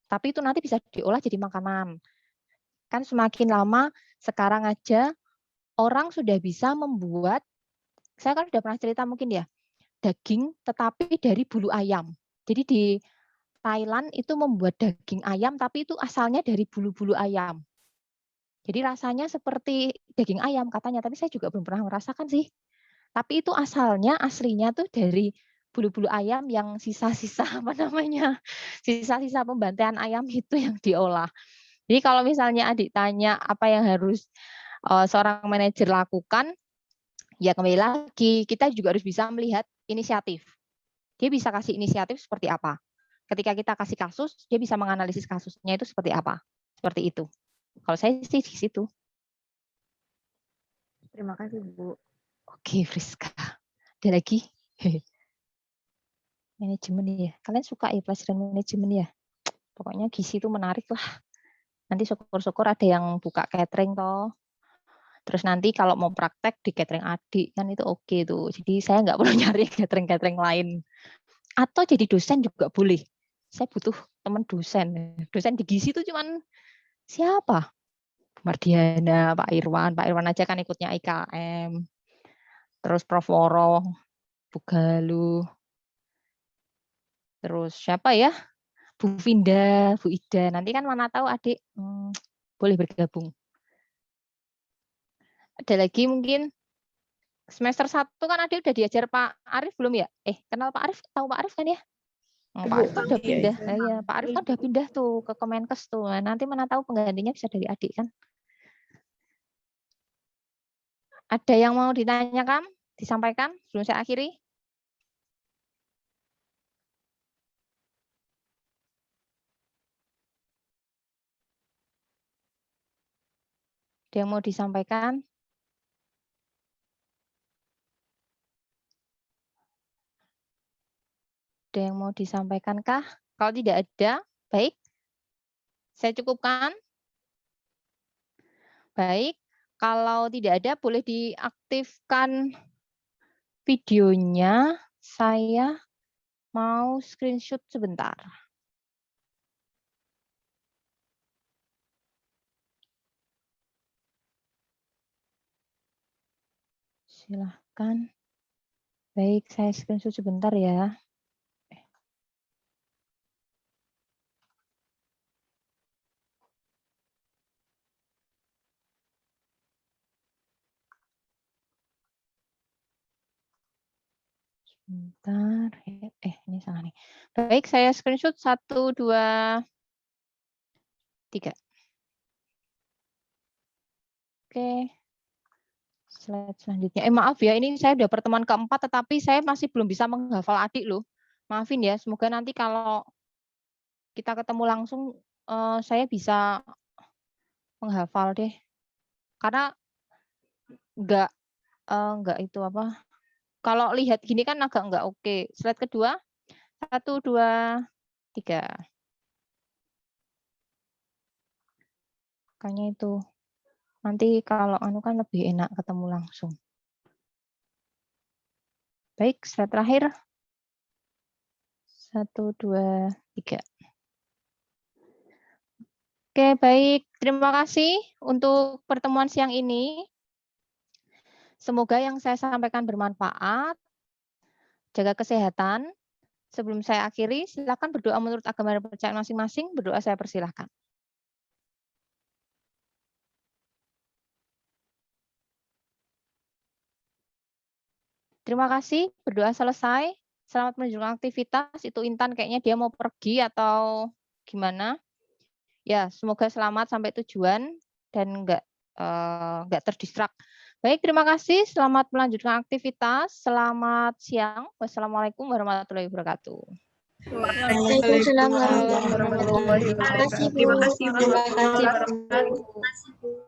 A: tapi itu nanti bisa diolah jadi makanan. Kan semakin lama sekarang aja orang sudah bisa membuat, saya kan sudah pernah cerita mungkin ya, daging tetapi dari bulu ayam. Jadi di Thailand itu membuat daging ayam tapi itu asalnya dari bulu-bulu ayam. Jadi rasanya seperti daging ayam katanya, tapi saya juga belum pernah merasakan sih. Tapi itu aslinya tuh dari bulu-bulu ayam yang sisa-sisa sisa-sisa pembantaian ayam itu yang diolah. Jadi kalau misalnya adik tanya apa yang harus seorang manajer lakukan, ya kembali lagi kita juga harus bisa melihat inisiatif. Dia bisa kasih inisiatif seperti apa. Ketika kita kasih kasus, dia bisa menganalisis kasusnya itu seperti apa. Seperti itu. Kalau saya sih di situ.
F: Terima kasih, Bu.
A: Oke, Friska. Ada lagi? Manajemen ya. Kalian suka ya pelajaran manajemen ya? Pokoknya gizi itu menarik lah. Nanti syukur-syukur ada yang buka catering toh. Terus nanti kalau mau praktek di catering adik kan itu oke tuh. Jadi saya nggak perlu nyari catering-catering lain. Atau jadi dosen juga boleh. Saya butuh teman dosen. Dosen di gizi itu cuman siapa? Mardiana, Pak Irwan. Pak Irwan aja kan ikutnya IKM. Terus Prof. Woro, Bu Galuh. Terus siapa ya? Bu Vinda, Bu Ida. Nanti kan mana tahu adik boleh bergabung. Ada lagi mungkin semester 1 kan adik udah diajar Pak Arif belum ya? Kenal Pak Arif? Tahu Pak Arif kan ya? Pak Arif kan udah pindah. Iya, Pak Arif kan udah pindah tuh ke Kemenkes tuh. Nah, nanti mana tahu penggantinya bisa dari adik kan. Ada yang mau ditanyakan, disampaikan sebelum saya akhiri? Ada yang mau disampaikan? Ada yang mau disampaikan kah? Kalau tidak ada, baik. Saya cukupkan. Baik, kalau tidak ada boleh diaktifkan videonya. Saya mau screenshot sebentar. Silahkan. Baik, saya screenshot sebentar ya. Sebentar. Ini salah nih. Baik, saya screenshot 1, 2, 3. Oke. Slide selanjutnya. Maaf ya, ini saya udah pertemuan keempat, tetapi saya masih belum bisa menghafal adik loh. Maafin ya, semoga nanti kalau kita ketemu langsung, saya bisa menghafal deh. Karena enggak itu apa, kalau lihat gini kan agak enggak oke. Slide kedua, 1, 2, 3. Makanya itu. Nanti kalau anu kan lebih enak ketemu langsung. Baik, slide terakhir. 1, 2, 3. Oke, baik. Terima kasih untuk pertemuan siang ini. Semoga yang saya sampaikan bermanfaat. Jaga kesehatan. Sebelum saya akhiri, silakan berdoa menurut agama dan kepercayaan masing-masing. Berdoa saya persilahkan. Terima kasih, berdoa selesai. Selamat melanjutkan aktivitas. Itu Intan kayaknya dia mau pergi atau gimana. Ya, semoga selamat sampai tujuan dan enggak terdistrak. Baik, terima kasih. Selamat melanjutkan aktivitas. Selamat siang. Wassalamualaikum warahmatullahi wabarakatuh.
C: Waalaikumsalam warahmatullahi wabarakatuh.
E: Terima kasih, Bu.
C: Terima kasih, Bu.